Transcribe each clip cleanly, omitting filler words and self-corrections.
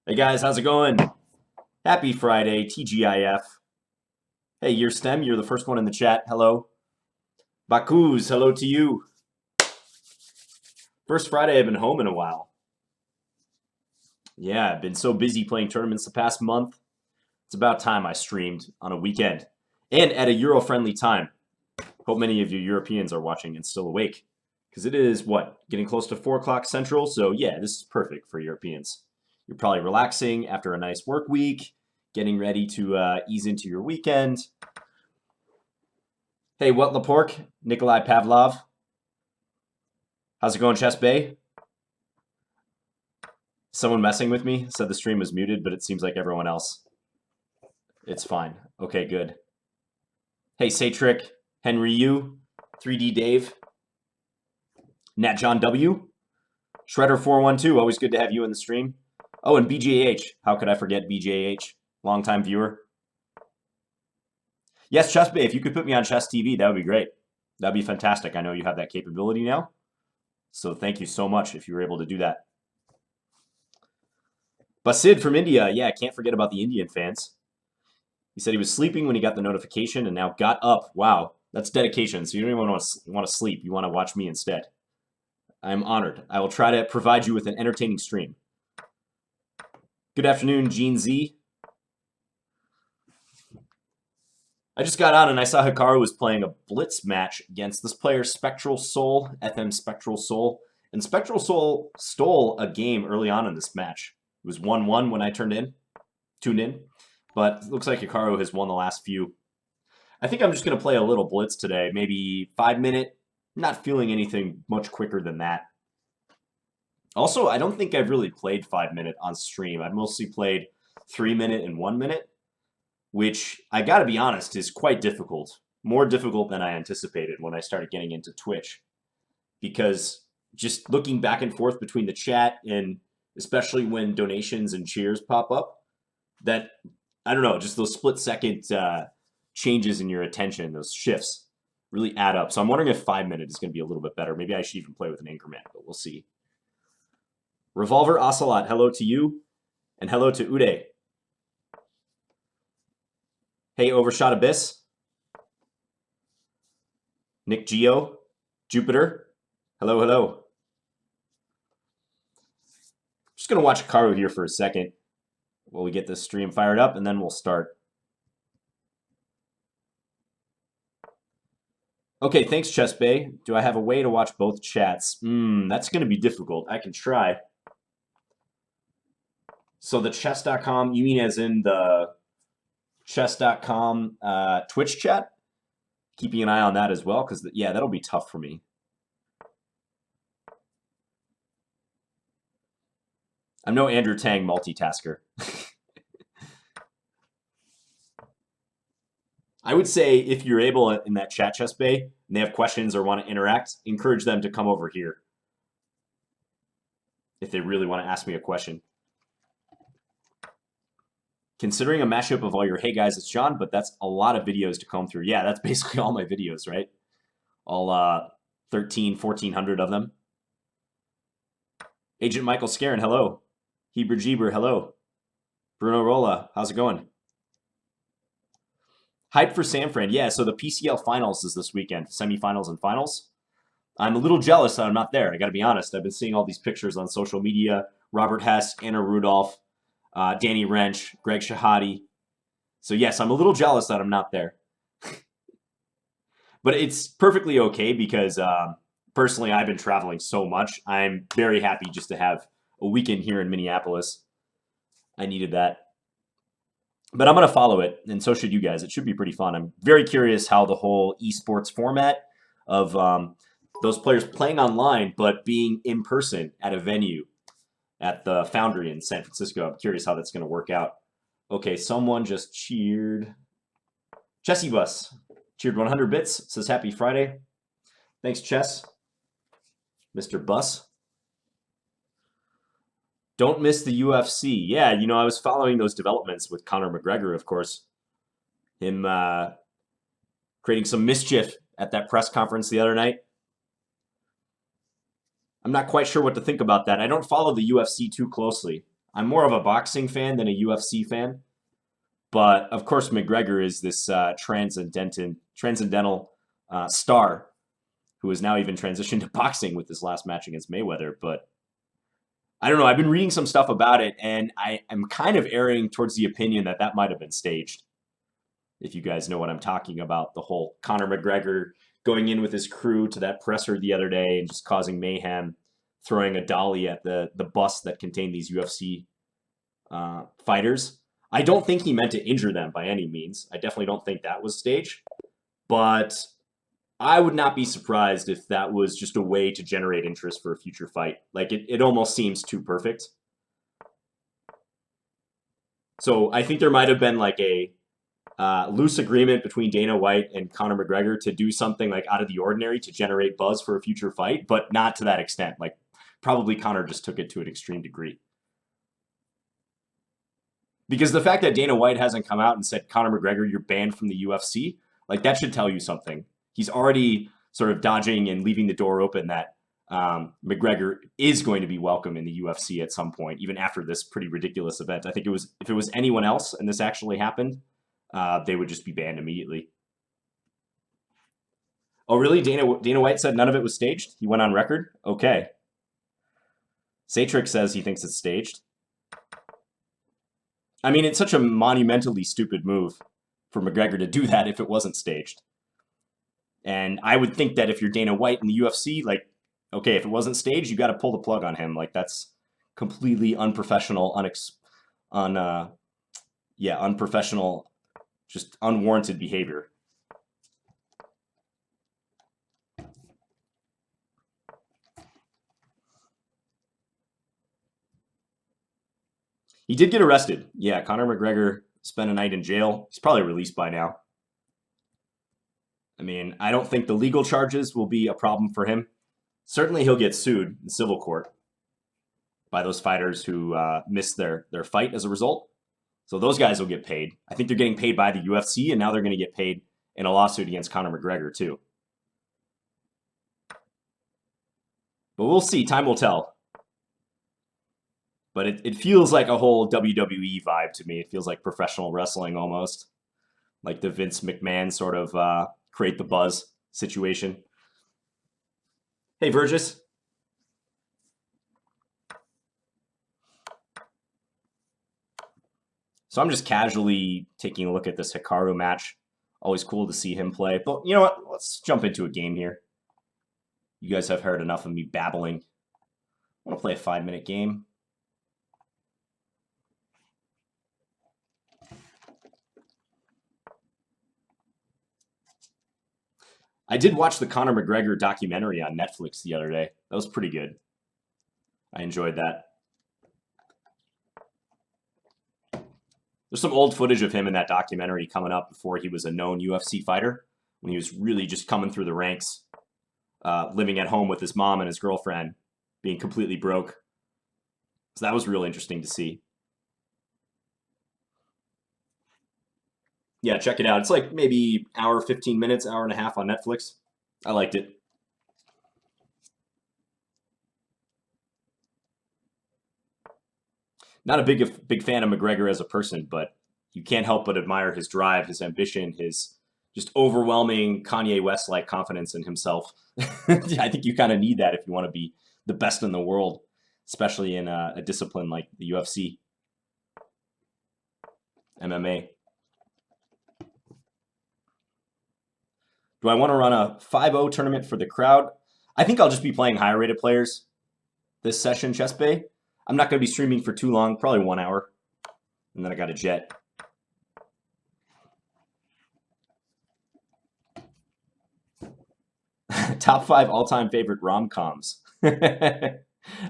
Hey guys, how's it going? Happy Friday, TGIF. Hey, you're STEM, you're the first one in the chat. Hello. Bakuz, hello to you. First Friday I've been home in a while. Yeah, I've been so busy playing tournaments the past month. It's about time I streamed on a weekend and at a Euro-friendly time. Hope many of you Europeans are watching and still awake. Because it is, what, getting close to 4 o'clock Central? So yeah, this is perfect for Europeans. You're probably relaxing after a nice work week, getting ready to ease into your weekend. Hey, what Lapork? Nikolai Pavlov. How's it going, Chess Bay? Someone messing with me said the stream was muted, but it seems like everyone else. It's fine. Okay, good. Hey, Satrick, Henry U, 3D Dave, Nat John W, Shredder412. Always good to have you in the stream. Oh, and BJH. How could I forget BJH? Longtime viewer. Yes, Chess Bay, if you could put me on Chess TV, that would be great. That'd be fantastic. I know you have that capability now. So thank you so much if you were able to do that. Basid from India. Yeah, can't forget about the Indian fans. He said he was sleeping when he got the notification and now got up. Wow, that's dedication. So you don't even want to sleep. You want to watch me instead. I'm honored. I will try to provide you with an entertaining stream. Good afternoon, Gene Z. I just got on and I saw Hikaru was playing a Blitz match against this player, Spectral Soul, FM Spectral Soul. And Spectral Soul stole a game early on in this match. It was 1-1 when I tuned in. But it looks like Hikaru has won the last few. I think I'm just going to play a little Blitz today. Maybe 5-minute. Not feeling anything much quicker than that. Also, I don't think I've really played 5-minute on stream. I've mostly played 3-minute and 1-minute, which I got to be honest is quite difficult. More difficult than I anticipated when I started getting into Twitch. Because just looking back and forth between the chat and especially when donations and cheers pop up, that, I don't know, just those split-second changes in your attention, those shifts, really add up. So I'm wondering if 5-minute is going to be a little bit better. Maybe I should even play with an Anchorman, but we'll see. Revolver Ocelot, hello to you, and hello to Uday. Hey, Overshot Abyss. Nick Geo, Jupiter, hello, hello. Just going to watch Hikaru here for a second while we get this stream fired up, and then we'll start. Okay, thanks, Chess Bay. Do I have a way to watch both chats? That's going to be difficult. I can try. So the chess.com, you mean as in the chess.com Twitch chat? Keeping an eye on that as well, because, yeah, that'll be tough for me. I'm no Andrew Tang multitasker. I would say if you're able in that chat, Chess Bay, and they have questions or want to interact, encourage them to come over here if they really want to ask me a question. Considering a mashup of all your, hey guys, it's John, but that's a lot of videos to comb through. Yeah, that's basically all my videos, right? All 1,400 of them. Agent Michael Scarin, hello. Heber Jeber, hello. Bruno Rolla, how's it going? Hype for San Fran. Yeah, so the PCL finals is this weekend, semifinals and finals. I'm a little jealous that I'm not there. I got to be honest. I've been seeing all these pictures on social media. Robert Hess, Anna Rudolph, Danny Wrench, Greg Shahadi. So yes, I'm a little jealous that I'm not there. But it's perfectly okay because personally, I've been traveling so much. I'm very happy just to have a weekend here in Minneapolis. I needed that. But I'm going to follow it, and so should you guys. It should be pretty fun. I'm very curious how the whole esports format of those players playing online but being in person at a venue at the Foundry in San Francisco. I'm curious how that's going to work out. Okay, someone just cheered. Chessy Bus cheered 100 bits. Says happy Friday. Thanks, Chess. Mr. Bus. Don't miss the UFC. Yeah, you know, I was following those developments with Conor McGregor, of course. Him creating some mischief at that press conference the other night. I'm not quite sure what to think about that. I don't follow the UFC too closely. I'm more of a boxing fan than a UFC fan. But of course, McGregor is this transcendental star who has now even transitioned to boxing with this last match against Mayweather. But I don't know. I've been reading some stuff about it, and I am kind of erring towards the opinion that that might have been staged. If you guys know what I'm talking about, the whole Conor McGregor going in with his crew to that presser the other day and just causing mayhem, throwing a dolly at the bus that contained these UFC fighters. I don't think he meant to injure them by any means. I definitely don't think that was staged. But I would not be surprised if that was just a way to generate interest for a future fight. Like, it almost seems too perfect. So I think there might have been like a loose agreement between Dana White and Conor McGregor to do something like out of the ordinary to generate buzz for a future fight, but not to that extent. Like, probably Conor just took it to an extreme degree. Because the fact that Dana White hasn't come out and said, Conor McGregor, you're banned from the UFC, like, that should tell you something. He's already sort of dodging and leaving the door open that McGregor is going to be welcome in the UFC at some point, even after this pretty ridiculous event. I think if it was anyone else and this actually happened, they would just be banned immediately. Oh, really? Dana White said none of it was staged? He went on record? Okay. Satrix says he thinks it's staged. I mean, it's such a monumentally stupid move for McGregor to do that if it wasn't staged. And I would think that if you're Dana White in the UFC, like, okay, if it wasn't staged, you got to pull the plug on him. Like, that's completely unprofessional, unprofessional, just unwarranted behavior. He did get arrested. Yeah, Conor McGregor spent a night in jail. He's probably released by now. I mean, I don't think the legal charges will be a problem for him. Certainly he'll get sued in civil court by those fighters who missed their fight as a result. So those guys will get paid. I think they're getting paid by the UFC, and now they're going to get paid in a lawsuit against Conor McGregor, too. But we'll see. Time will tell. But it feels like a whole WWE vibe to me. It feels like professional wrestling almost. Like the Vince McMahon sort of create the buzz situation. Hey, Burgess. So I'm just casually taking a look at this Hikaru match. Always cool to see him play. But you know what? Let's jump into a game here. You guys have heard enough of me babbling. I want to play a 5-minute game. I did watch the Conor McGregor documentary on Netflix the other day. That was pretty good. I enjoyed that. There's some old footage of him in that documentary coming up before he was a known UFC fighter, when he was really just coming through the ranks, living at home with his mom and his girlfriend, being completely broke. So that was real interesting to see. Yeah, check it out. It's like maybe hour, 15 minutes, hour and a half on Netflix. I liked it. Not a big fan of McGregor as a person, but you can't help but admire his drive, his ambition, his just overwhelming Kanye West-like confidence in himself. I think you kind of need that if you want to be the best in the world, especially in a discipline like the UFC, MMA. Do I want to run a 5-0 tournament for the crowd? I think I'll just be playing higher rated players this session, Chess Bay. I'm not going to be streaming for too long, probably 1 hour. And then I got a jet. Top 5 all-time favorite rom-coms. I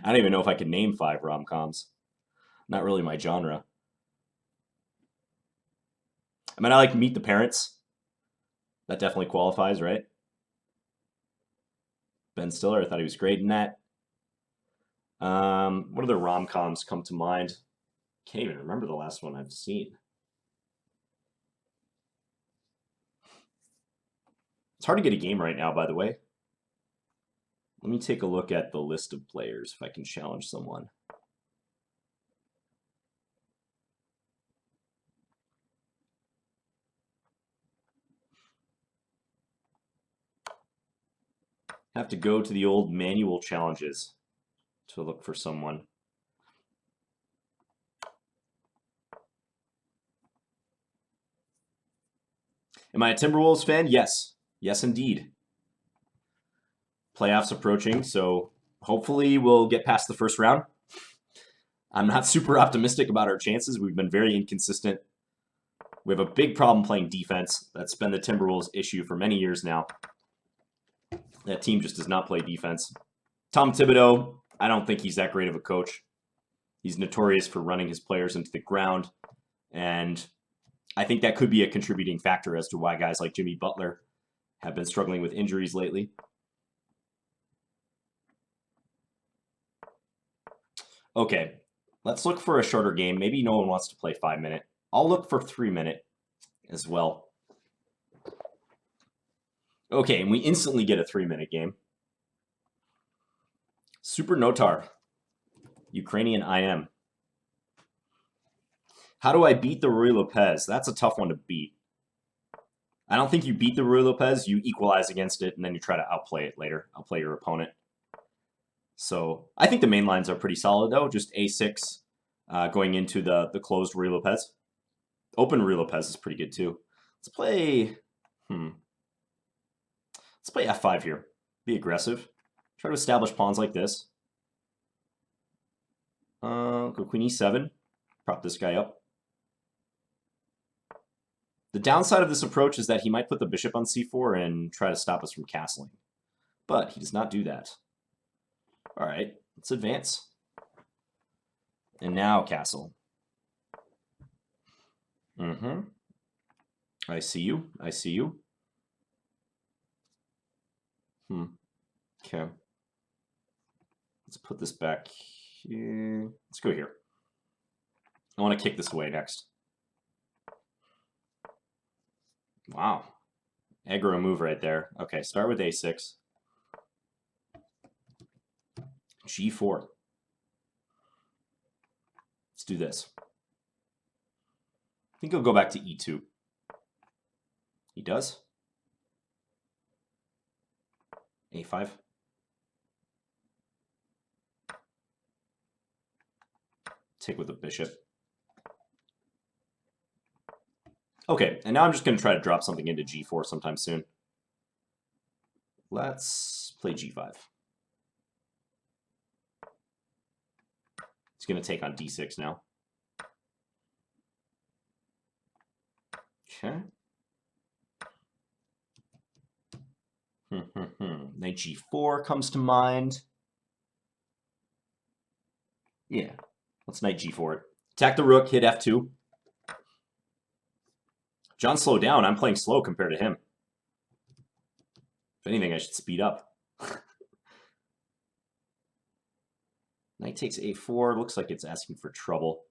don't even know if I can name 5 rom-coms. Not really my genre. I mean, I like Meet the Parents. That definitely qualifies, right? Ben Stiller, I thought he was great in that. What other rom-coms come to mind? Can't even remember the last one I've seen. It's hard to get a game right now, by the way. Let me take a look at the list of players if I can challenge someone. Have to go to the old manual challenges to look for someone. Am I a Timberwolves fan? Yes. Yes, indeed. Playoffs approaching, so hopefully we'll get past the first round. I'm not super optimistic about our chances. We've been very inconsistent. We have a big problem playing defense. That's been the Timberwolves' issue for many years now. That team just does not play defense. Tom Thibodeau, I don't think he's that great of a coach. He's notorious for running his players into the ground, and I think that could be a contributing factor as to why guys like Jimmy Butler have been struggling with injuries lately. Okay, let's look for a shorter game. Maybe no one wants to play 5-minute. I'll look for 3-minute as well. Okay, and we instantly get a 3-minute game. Super Notar, Ukrainian IM. How do I beat the Ruy Lopez? That's a tough one to beat. I don't think you beat the Ruy Lopez. You equalize against it, and then you try to outplay it later. Outplay your opponent. So I think the main lines are pretty solid, though. Just A6 going into the closed Ruy Lopez. Open Ruy Lopez is pretty good, too. Let's play... Let's play F5 here. Be aggressive. Try to establish pawns like this. Go Queen E7. Prop this guy up. The downside of this approach is that he might put the bishop on C4 and try to stop us from castling. But he does not do that. All right, let's advance. And now castle. I see you. I see you. Okay. Let's put this back here. Let's go here. I want to kick this away next. Wow. Aggro move right there. Okay, start with A6. G4. Let's do this. I think he'll go back to E2. He does. A5. Take with the bishop. Okay, and now I'm just going to try to drop something into G4 sometime soon. Let's play G5. He's going to take on D6 now. Okay. Knight G4 comes to mind. Yeah, let's Knight G4 it. Attack the rook, hit F2. John, slow down. I'm playing slow compared to him. If anything, I should speed up. Knight takes A4. Looks like it's asking for trouble.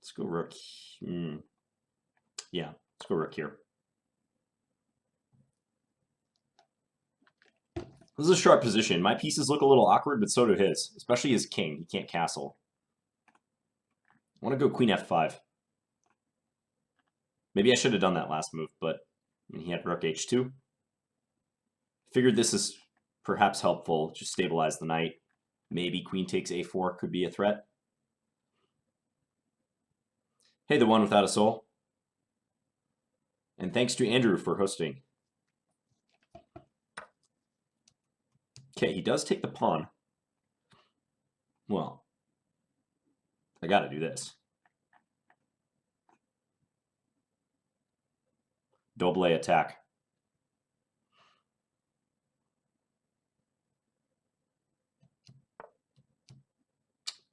Let's go rook. Yeah, let's go rook here. This is a sharp position. My pieces look a little awkward, but so do his. Especially his king. He can't castle. I want to go queen F5. Maybe I should have done that last move, but he had rook H2. Figured this is perhaps helpful. Just stabilize the knight. Maybe queen takes A4 could be a threat. Hey, the one without a soul. And thanks to Andrew for hosting. Okay, he does take the pawn. Well, I gotta do this. Double attack.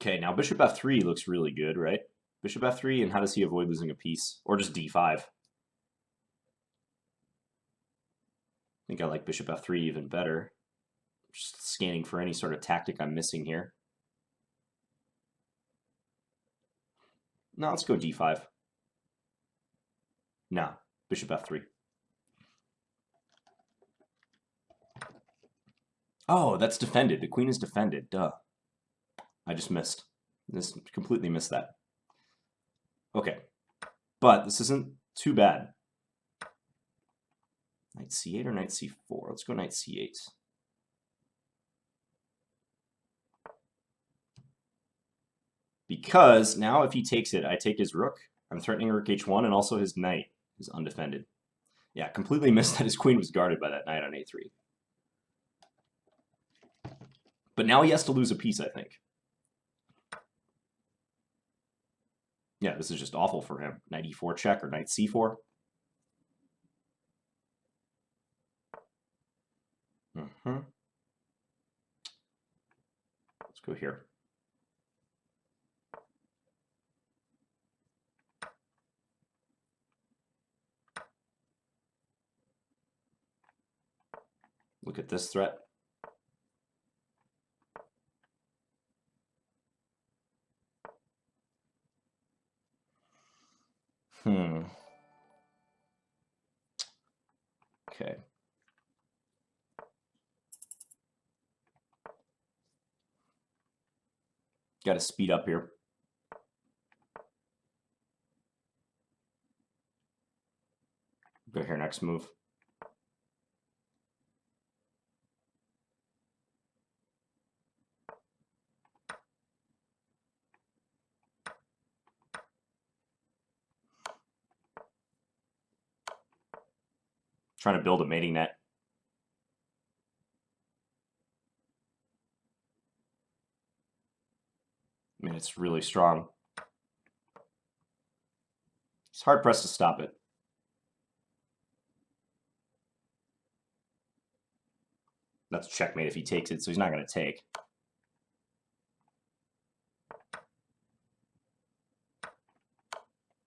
Okay, now bishop F3 looks really good, right? Bishop F3, and how does he avoid losing a piece? Or just D5? I think I like bishop F3 even better. Just scanning for any sort of tactic I'm missing here. No, let's go D5. No, bishop F3. Oh, that's defended. The queen is defended. Duh. I just missed. Just completely missed that. Okay. But this isn't too bad. Knight c8 or knight c4? Let's go knight c8. Because now if he takes it, I take his rook. I'm threatening rook h1, and also his knight is undefended. Yeah, completely missed that his queen was guarded by that knight on a3. But now he has to lose a piece, I think. Yeah, this is just awful for him. Knight e4 check or knight c4. Let's go here. Look at this threat. Okay. Got to speed up here. Go here, next move. Trying to build a mating net. I mean, it's really strong. It's hard pressed to stop it. That's checkmate if he takes it, so he's not going to take.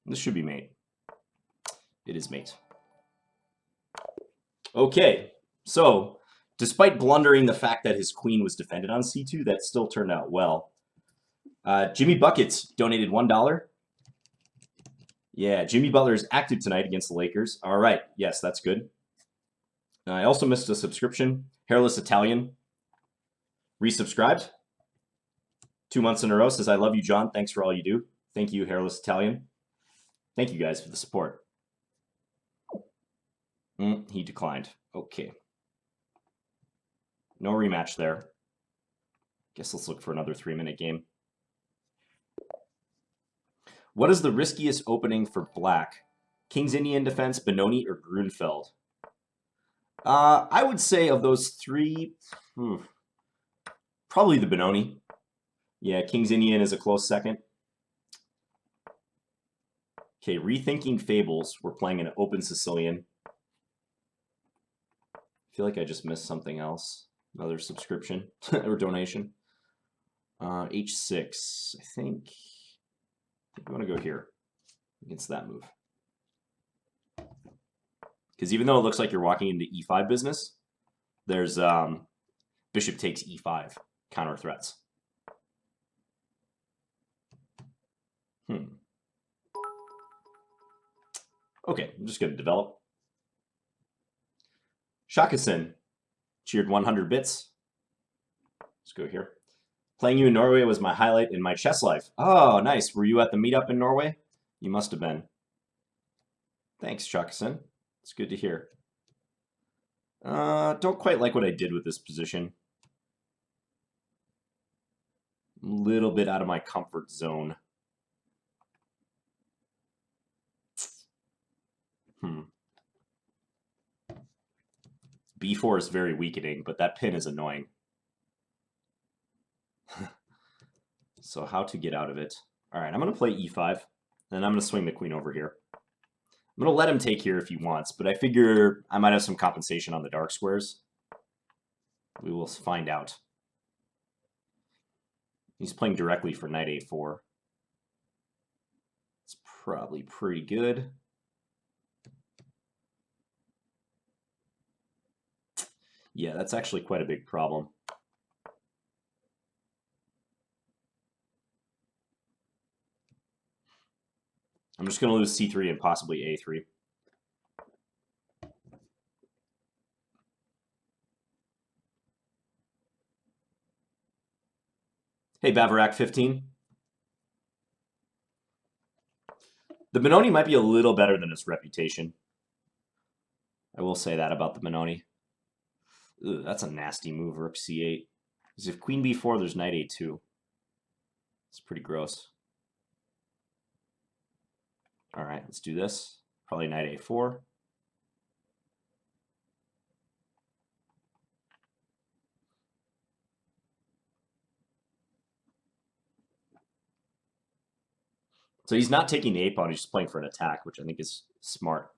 This should be mate. It is mate. Okay, so despite blundering the fact that his queen was defended on c2, that still turned out well. Jimmy Buckets donated $1. Yeah, Jimmy Butler is active tonight against the Lakers. All right, yes, that's good. I also missed a subscription. Hairless Italian resubscribed 2 months in a row. Says, I love you, John. Thanks for all you do. Thank you, Hairless Italian. Thank you guys for the support. He declined. Okay. No rematch there. Guess let's look for another 3-minute game. What is the riskiest opening for black? King's Indian defense, Benoni, or Grunfeld? I would say of those three, probably the Benoni. Yeah, King's Indian is a close second. Okay, Rethinking Fables. We're playing an open Sicilian. I feel like I just missed something else. Another subscription or donation. H6. I think we want to go here against that move. Because even though it looks like you're walking into e5 business, there's bishop takes e5 counter threats. Okay, I'm just going to develop. Shakasin cheered 100 bits. Let's go here. Playing you in Norway was my highlight in my chess life. Oh, nice. Were you at the meetup in Norway? You must have been. Thanks, Shakasin. It's good to hear. Don't quite like what I did with this position. A little bit out of my comfort zone. B4 is very weakening, but that pin is annoying. So how to get out of it? All right, I'm going to play e5, and I'm going to swing the queen over here. I'm going to let him take here if he wants, but I figure I might have some compensation on the dark squares. We will find out. He's playing directly for knight a4. It's probably pretty good. Yeah, that's actually quite a big problem. I'm just going to lose c3 and possibly a3. Hey, Bavarak15. The Benoni might be a little better than its reputation. I will say that about the Benoni. Ugh, that's a nasty move, rook c8. Because if queen b4, there's knight a2. It's pretty gross. All right, let's do this. Probably knight a4. So he's not taking the a-pawn, he's just playing for an attack, which I think is smart.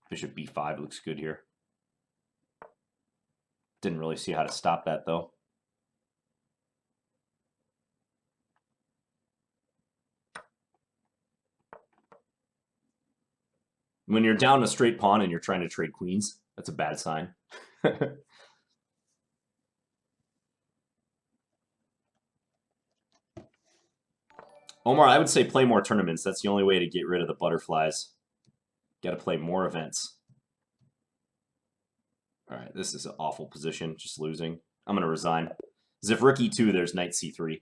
Bishop b5 looks good here. Didn't really see how to stop that, though. When you're down a straight pawn and you're trying to trade queens, that's a bad sign. Omar, I would say play more tournaments. That's the only way to get rid of the butterflies. Got to play more events. All right, this is an awful position, just losing. I'm going to resign. Because if rook e2, there's knight c3.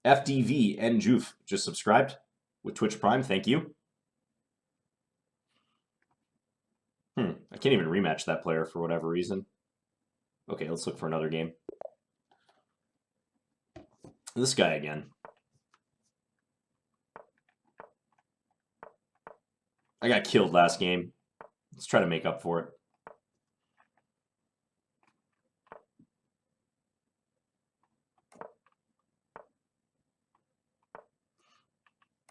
FDV and Juf just subscribed with Twitch Prime. Thank you. I can't even rematch that player for whatever reason. Okay, let's look for another game. This guy again. I got killed last game. Let's try to make up for it.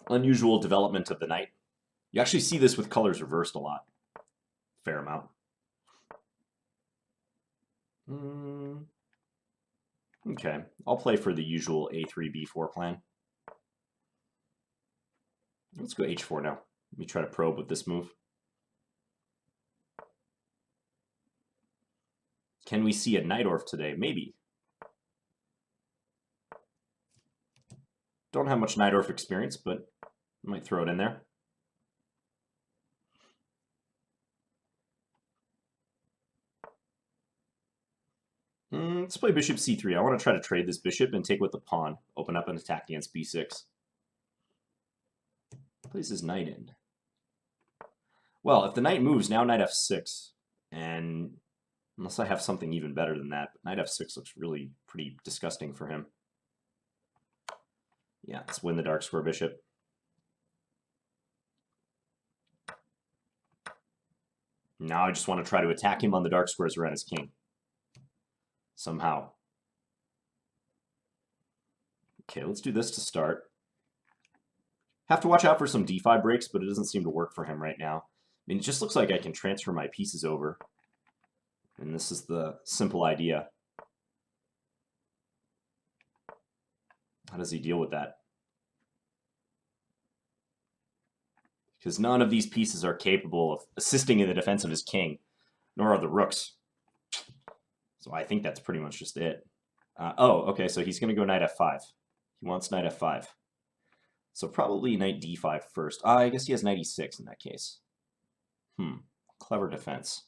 Unusual development of the knight. You actually see this with colors reversed a lot. Fair amount. Okay, I'll play for the usual a3, b4 plan. Let's go h4 now. Let me try to probe with this move. Can we see a Najdorf today? Maybe. Don't have much Najdorf experience, but I might throw it in there. Let's play bishop c3. I want to try to trade this bishop and take with the pawn. Open up an attack against b6. Plays his knight in. Well, if the knight moves, now knight f6. And unless I have something even better than that, but knight f6 looks really pretty disgusting for him. Yeah, let's win the dark square bishop. Now I just want to try to attack him on the dark squares around his king. Somehow. Okay, let's do this to start. Have to watch out for some d5 breaks, but it doesn't seem to work for him right now. I mean, it just looks like I can transfer my pieces over. And this is the simple idea. How does he deal with that? Because none of these pieces are capable of assisting in the defense of his king, nor are the rooks. So I think that's pretty much just it. Oh, okay, so he's going to go knight f5. He wants knight f5. So probably knight d5 first. I guess he has knight e6 in that case. Clever defense.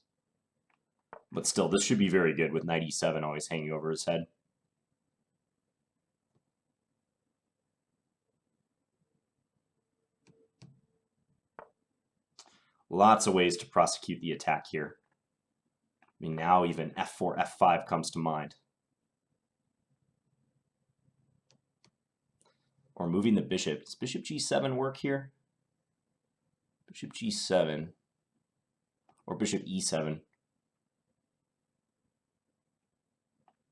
But still, this should be very good with knight e7 always hanging over his head. Lots of ways to prosecute the attack here. I mean, now even f4, f5 comes to mind. Or moving the bishop. Does bishop g7 work here? Bishop g7. Or bishop e7.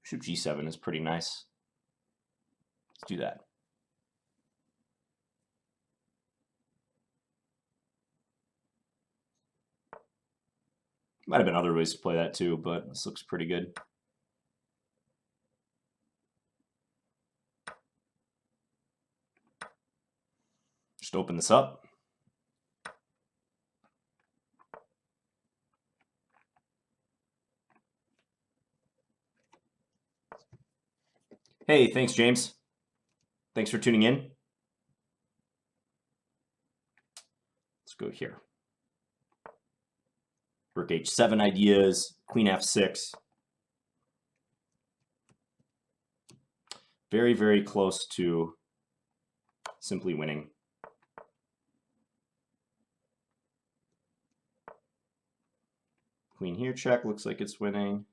Bishop g7 is pretty nice. Let's do that. Might have been other ways to play that too, but this looks pretty good. Just open this up. Hey, thanks, James. Thanks for tuning in. Let's go here. Rook h7 ideas, queen f6. Very, very close to simply winning. Queen here, check. Looks like it's winning.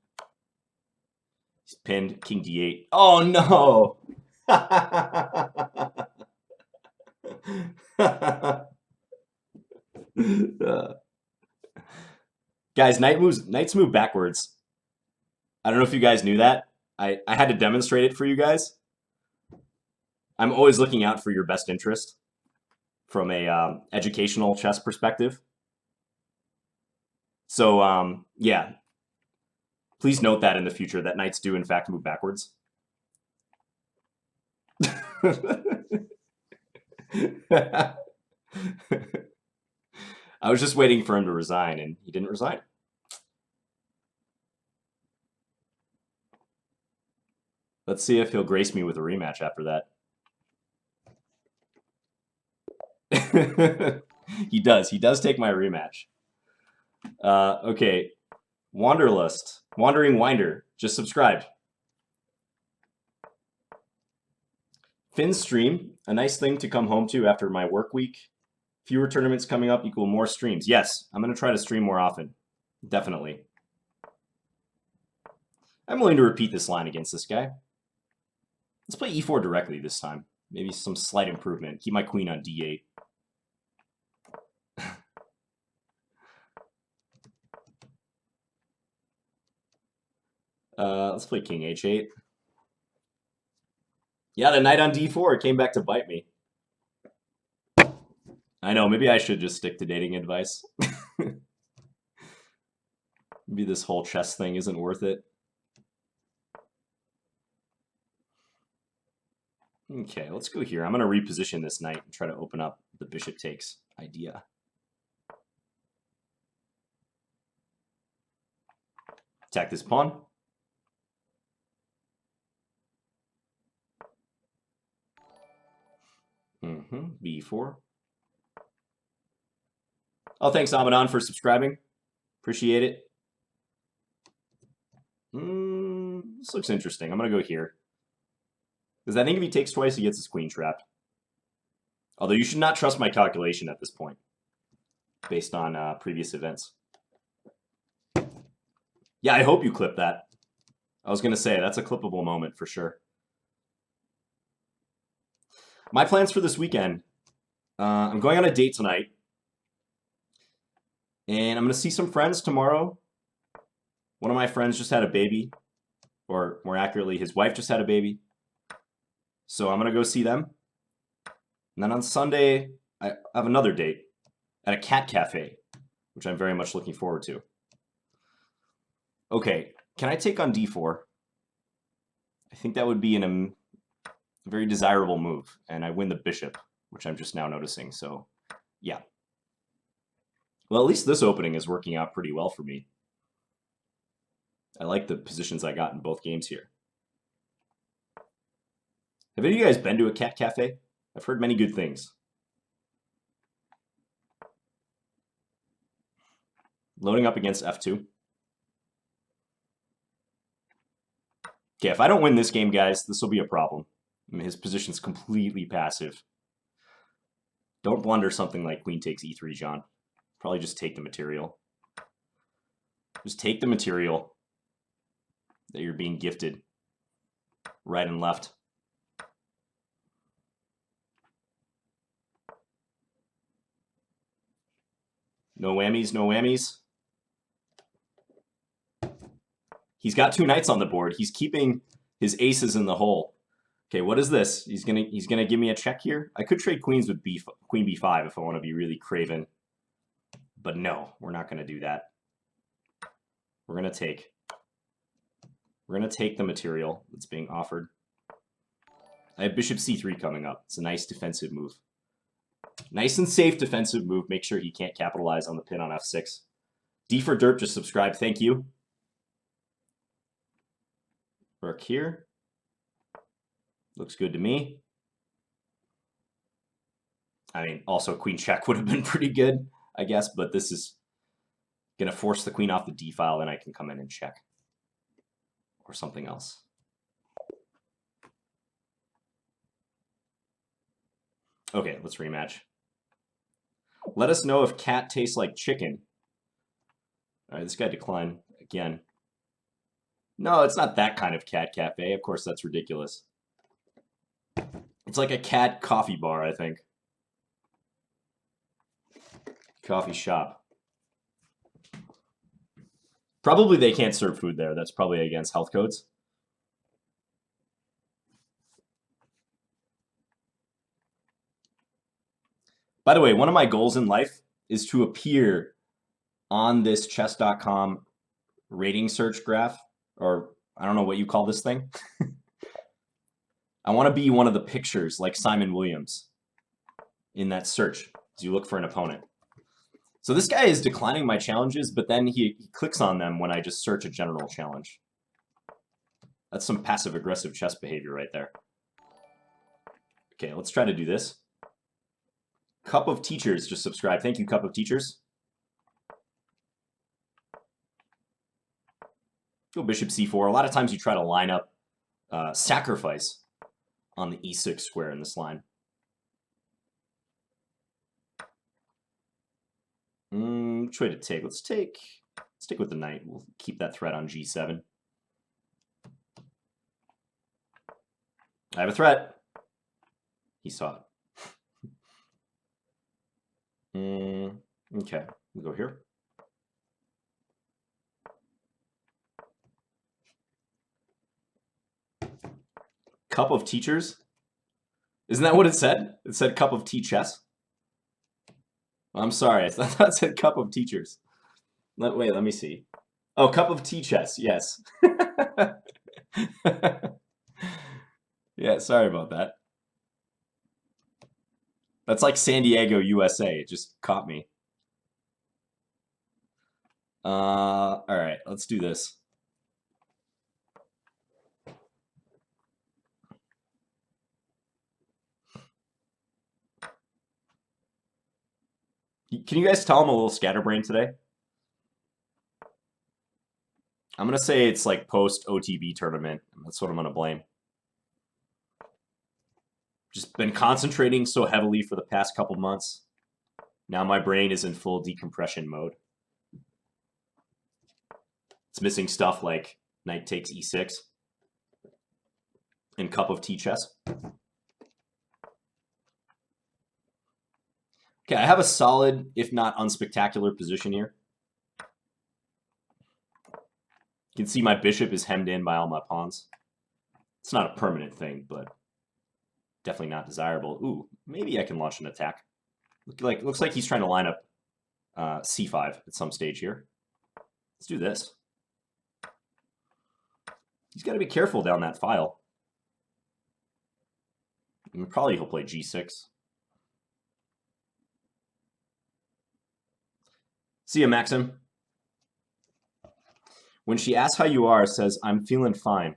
He's pinned. King d8. Oh, no! Guys, knights move backwards. I don't know if you guys knew that. I had to demonstrate it for you guys. I'm always looking out for your best interest from a educational chess perspective. So, yeah. Please note that in the future, that knights do, in fact, move backwards. I was just waiting for him to resign, and he didn't resign. Let's see if he'll grace me with a rematch after that. He does. He does take my rematch. Okay. Wanderlust. Wandering Winder. Just subscribed. Finn's stream. A nice thing to come home to after my work week. Fewer tournaments coming up equal more streams. Yes, I'm going to try to stream more often. Definitely. I'm willing to repeat this line against this guy. Let's play e4 directly this time. Maybe some slight improvement. Keep my queen on d8. Let's play king h8. Yeah, the knight on d4 came back to bite me. I know, maybe I should just stick to dating advice. Maybe this whole chess thing isn't worth it. Okay, let's go here. I'm going to reposition this knight and try to open up the bishop takes idea. Attack this pawn. b4. Oh, thanks, Abaddon, for subscribing. Appreciate it. This looks interesting. I'm going to go here. Because I think if he takes twice, he gets his queen trapped. Although you should not trust my calculation at this point, based on previous events. Yeah, I hope you clip that. I was going to say, that's a clippable moment for sure. My plans for this weekend. I'm going on a date tonight. And I'm going to see some friends tomorrow. One of my friends just had a baby. Or more accurately, his wife just had a baby. So I'm going to go see them. And then on Sunday, I have another date at a cat cafe, which I'm very much looking forward to. Okay, can I take on d4? I think that would be a very desirable move, and I win the bishop, which I'm just now noticing, so yeah. Well, at least this opening is working out pretty well for me. I like the positions I got in both games here. Have any of you guys been to a cat cafe? I've heard many good things. Loading up against f2. Okay, if I don't win this game, guys, this will be a problem. I mean, his position's completely passive. Don't blunder something like queen takes e3, John. Probably just take the material. Just take the material that you're being gifted. Right and left. No whammies, no whammies. He's got two knights on the board. He's keeping his aces in the hole. Okay, what is this? He's gonna give me a check here. I could trade queens with queen b5 if I want to be really craven. But no, we're not gonna do that. We're gonna take the material that's being offered. I have bishop c3 coming up. It's a nice defensive move. Nice and safe defensive move. Make sure he can't capitalize on the pin on f6. D for Derp just subscribed. Thank you. Rook here. Looks good to me. I mean, also queen check would have been pretty good, I guess, but this is going to force the queen off the d file, and I can come in and check. Or something else. Okay, let's rematch. Let us know if cat tastes like chicken. All right, this guy declined again. No, it's not that kind of cat cafe. Of course, that's ridiculous. It's like a cat coffee bar, I think. Coffee shop. Probably they can't serve food there. That's probably against health codes. By the way, one of my goals in life is to appear on this chess.com rating search graph, or I don't know what you call this thing. I want to be one of the pictures like Simon Williams in that search as you look for an opponent. So this guy is declining my challenges, but then he clicks on them when I just search a general challenge. That's some passive-aggressive chess behavior right there. Okay, let's try to do this. Cup of Teachers just subscribed. Thank you, Cup of Teachers. Go bishop c4. A lot of times you try to line up sacrifice on the e6 square in this line. Which way to take? Let's stick with the knight. We'll keep that threat on g7. I have a threat. He saw it. Okay, we'll go here. Cup of Teachers? Isn't that what it said? It said Cup of Tea Chess? I'm sorry, I thought it said Cup of Teachers. Wait, let me see. Oh, Cup of Tea Chess, yes. Yeah, sorry about that. That's like San Diego, USA. It just caught me. All right, let's do this. Can you guys tell I'm a little scatterbrained today? I'm going to say it's like post-OTB tournament. That's what I'm going to blame. Just been concentrating so heavily for the past couple months. Now my brain is in full decompression mode. It's missing stuff like knight takes e6 and Cup of Tea Chess. Okay, I have a solid, if not unspectacular, position here. You can see my bishop is hemmed in by all my pawns. It's not a permanent thing, but definitely not desirable. Ooh, maybe I can launch an attack. Looks like he's trying to line up c5 at some stage here. Let's do this. He's got to be careful down that file. And probably he'll play g6. See ya, Maxim. When she asks how you are, says, I'm feeling fine.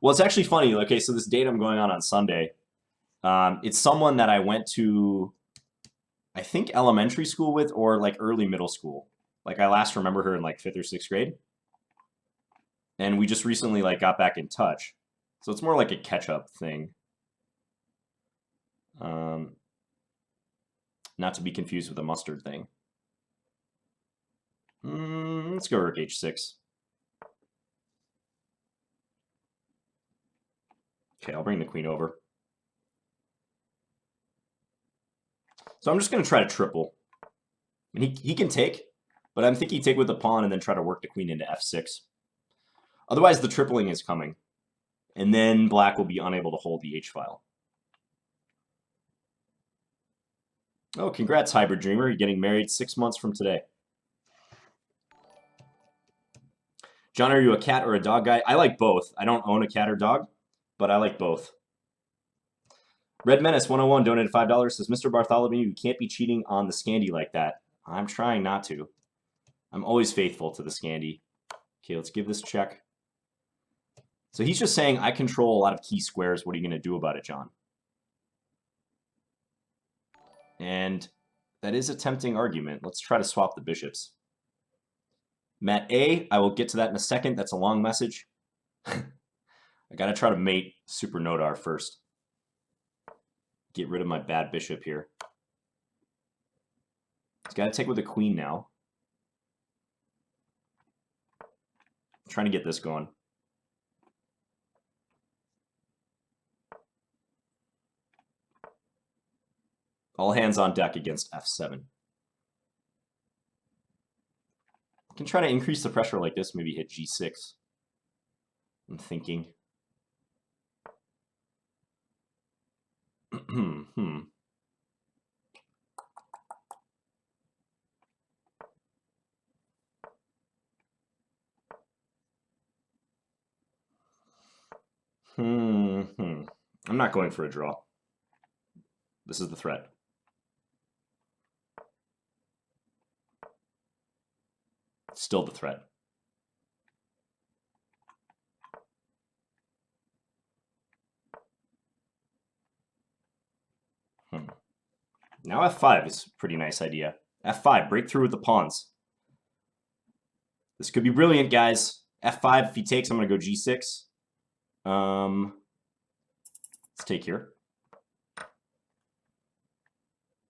Well, it's actually funny. Okay, so this date I'm going on Sunday, it's someone that I went to, I think, elementary school with or like early middle school. Like I last remember her in like 5th or 6th grade. And we just recently like got back in touch. So it's more like a catch-up thing. Not to be confused with a mustard thing. Let's go rook h6. Okay, I'll bring the queen over. So I'm just going to try to triple. And he can take, but I'm thinking take with the pawn and then try to work the queen into f6. Otherwise, the tripling is coming. And then black will be unable to hold the h-file. Oh, congrats, Hybrid Dreamer. You're getting married 6 months from today. John, are you a cat or a dog guy? I like both. I don't own a cat or dog, but I like both. Red Menace 101 donated $5. Says, Mr. Bartholomew, you can't be cheating on the Scandi like that. I'm trying not to. I'm always faithful to the Scandi. Okay, let's give this a check. So he's just saying, I control a lot of key squares. What are you going to do about it, John? And that is a tempting argument. Let's try to swap the bishops. Matt A, I will get to that in a second. That's a long message. I got to try to mate Super Nodar first. get rid of my bad bishop here. He's got to take with the queen now. I'm trying to get this going. All hands on deck against f7. I can try to increase the pressure like this, maybe hit g6. I'm thinking. I'm not going for a draw. This is the threat. Still the threat. Now f5 is a pretty nice idea. f5, break through with the pawns. This could be brilliant, guys. f5, if he takes, I'm going to go g6. Let's take here. Because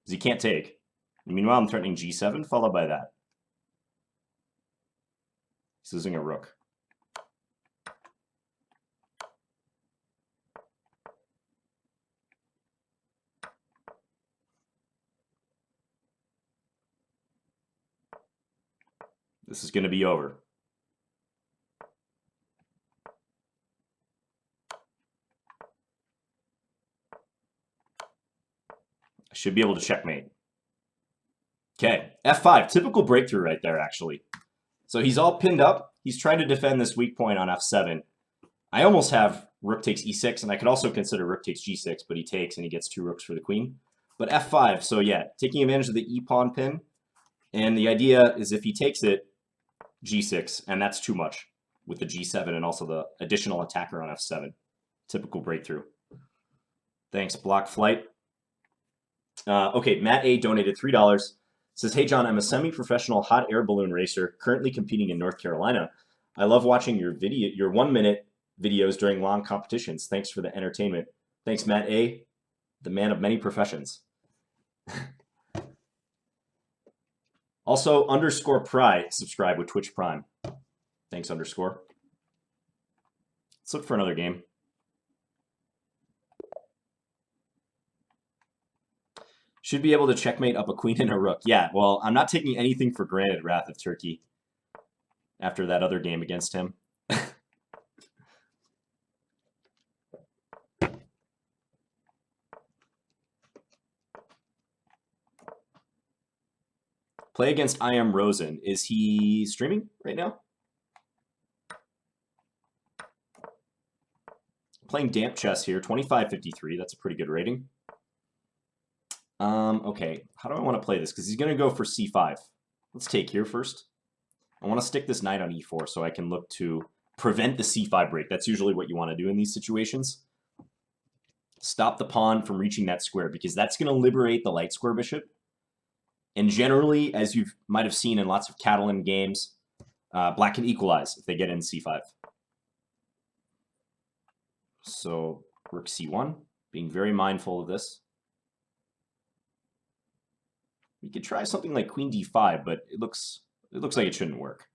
he can't take. Meanwhile, I'm threatening g7, followed by that. He's losing a rook. This is going to be over. I should be able to checkmate. Okay, f5, typical breakthrough right there, actually. So he's all pinned up. He's trying to defend this weak point on f7. I almost have rook takes e6, and I could also consider rook takes g6, but he takes and he gets 2 rooks for the queen. But f5, so yeah, taking advantage of the e-pawn pin. And the idea is if he takes it, g6, and that's too much with the g7 and also the additional attacker on f7. Typical breakthrough. Thanks, Block Flight. Okay, Matt A donated $3. Says, hey John, I'm a semi-professional hot air balloon racer currently competing in North Carolina. I love watching your 1-minute videos during long competitions. Thanks for the entertainment. Thanks, Matt A, the man of many professions. Also, _Pry, subscribe with Twitch Prime. Thanks, _. Let's look for another game. Should be able to checkmate up a queen and a rook. Yeah, well, I'm not taking anything for granted, Wrath of Turkey, after that other game against him. Play against I Am Rosen. Is he streaming right now? Playing Damp Chess here, 2553. That's a pretty good rating. Okay, how do I want to play this? Because he's going to go for c5. Let's take here first. I want to stick this knight on e4 so I can look to prevent the c5 break. That's usually what you want to do in these situations. Stop the pawn from reaching that square, because that's going to liberate the light square bishop. And generally, as you might have seen in lots of Catalan games, black can equalize if they get in c5. So rook c1, being very mindful of this. We could try something like queen d5, but it looks like it shouldn't work.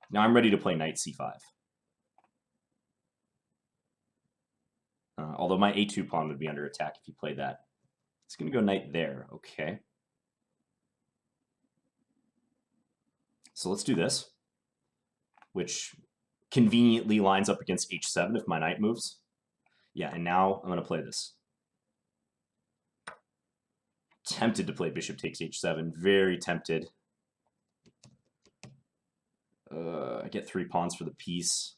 Now I'm ready to play knight c5. Although my a2 pawn would be under attack if you played that. It's going to go knight there. Okay. So let's do this, which conveniently lines up against h7 if my knight moves. Yeah, and now I'm going to play this. Tempted to play bishop takes h7. Very tempted. I get 3 pawns for the piece.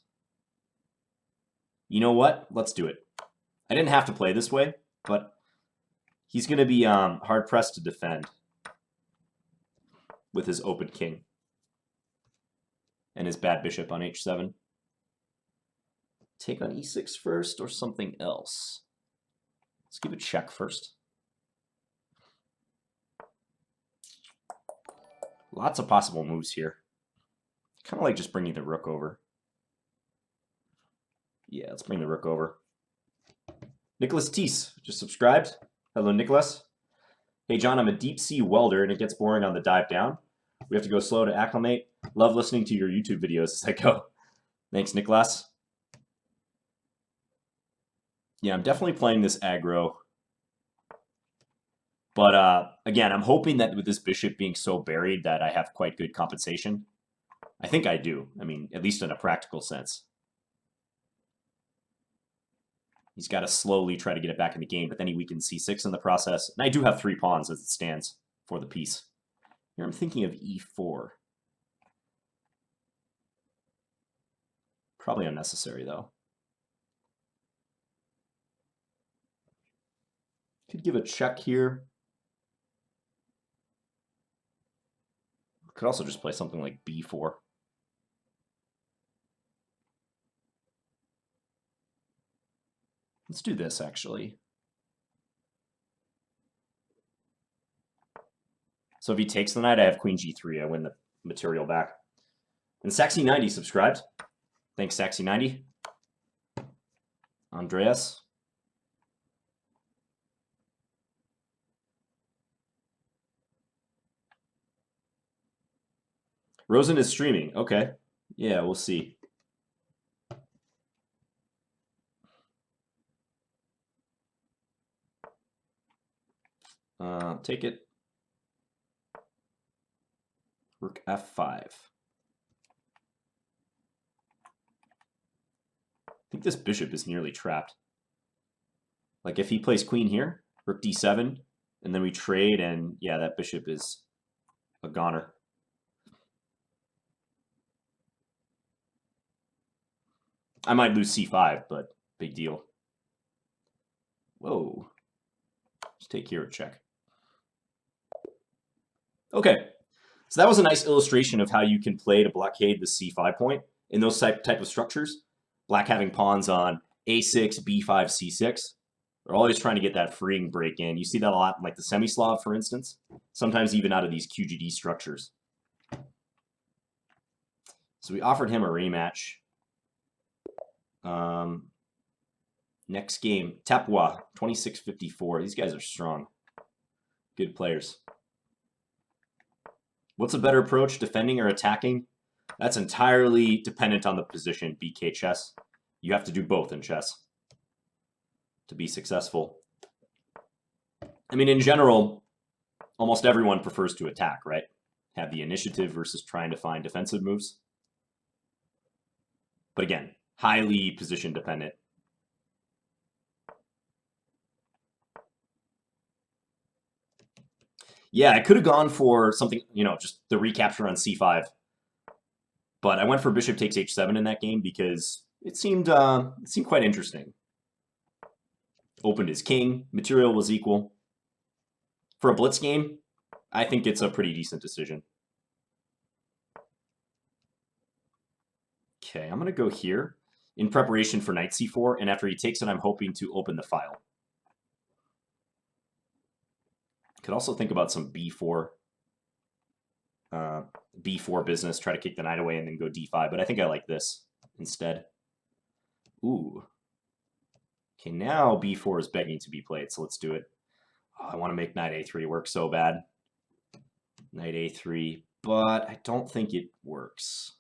You know what? Let's do it. I didn't have to play this way, but he's going to be hard-pressed to defend with his open king and his bad bishop on h7. Take on e6 first or something else? Let's give a check first. Lots of possible moves here. Kind of like just bringing the rook over. Yeah, let's bring the rook over. Nicholas Teese just subscribed. Hello, Nicholas. Hey, John, I'm a deep sea welder and it gets boring on the dive down. We have to go slow to acclimate. Love listening to your YouTube videos as I go. Thanks, Nicholas. Yeah, I'm definitely playing this aggro. But again, I'm hoping that with this bishop being so buried that I have quite good compensation. I think I do. I mean, at least in a practical sense. He's got to slowly try to get it back in the game, but then he weakens c6 in the process. And I do have 3 pawns as it stands for the piece. Here I'm thinking of e4. Probably unnecessary, though. Could give a check here. Could also just play something like b4. Let's do this, actually. So if he takes the knight, I have queen g3. I win the material back. And Saxy90 subscribed. Thanks, Saxy90. Andreas. Rosen is streaming. Okay. Yeah, we'll see. Take it. Rook f5. I think this bishop is nearly trapped. Like if he plays queen here, rook d7, and then we trade, and yeah, that bishop is a goner. I might lose c5, but big deal. Whoa. Let's take here a check. Okay, so that was a nice illustration of how you can play to blockade the c5 point in those type of structures. Black having pawns on a6, b5, c6. They're always trying to get that freeing break in. You see that a lot in like the semi-Slav, for instance. Sometimes even out of these QGD structures. So we offered him a rematch. Next game, Tapua, 2654. These guys are strong. Good players. What's a better approach, defending or attacking? That's entirely dependent on the position, BK chess. You have to do both in chess to be successful. I mean, in general, almost everyone prefers to attack, right? Have the initiative versus trying to find defensive moves. But again, highly position dependent. Yeah, I could have gone for something, just the recapture on c5. But I went for bishop takes h7 in that game because it seemed quite interesting. Opened his king, material was equal. For a blitz game, I think it's a pretty decent decision. Okay, I'm going to go here in preparation for knight c4, and after he takes it, I'm hoping to open the file. Could also think about some b4 business, try to kick the knight away and then go d5, but I think I like this instead. Ooh. Okay, now b4 is begging to be played, so let's do it. Oh, I want to make knight a3 work so bad. Knight a3, but I don't think it works.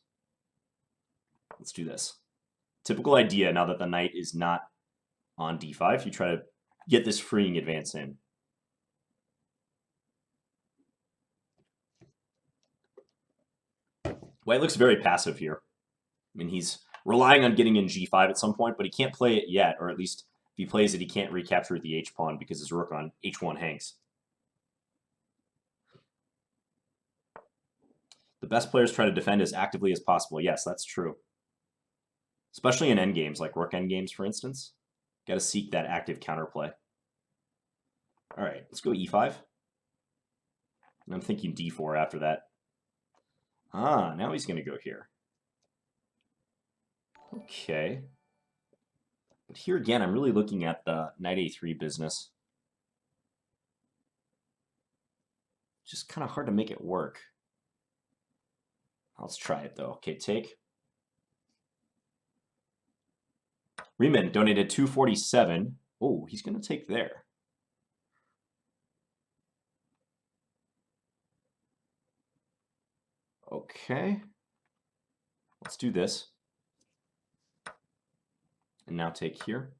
Let's do this. Typical idea, now that the knight is not on d5, you try to get this freeing advance in. White looks very passive here. I mean, he's relying on getting in g5 at some point, but he can't play it yet, or at least if he plays it, he can't recapture the h-pawn because his rook on h1 hangs. The best players try to defend as actively as possible. Yes, that's true. Especially in endgames, like rook endgames, for instance. Got to seek that active counterplay. All right, let's go e5. And I'm thinking d4 after that. Ah, now he's going to go here. Okay. But here again, I'm really looking at the knight a3 business. Just kind of hard to make it work. Let's try it, though. Okay, take. Riemann donated 247. Oh, he's going to take there. Okay. Let's do this. And now take here.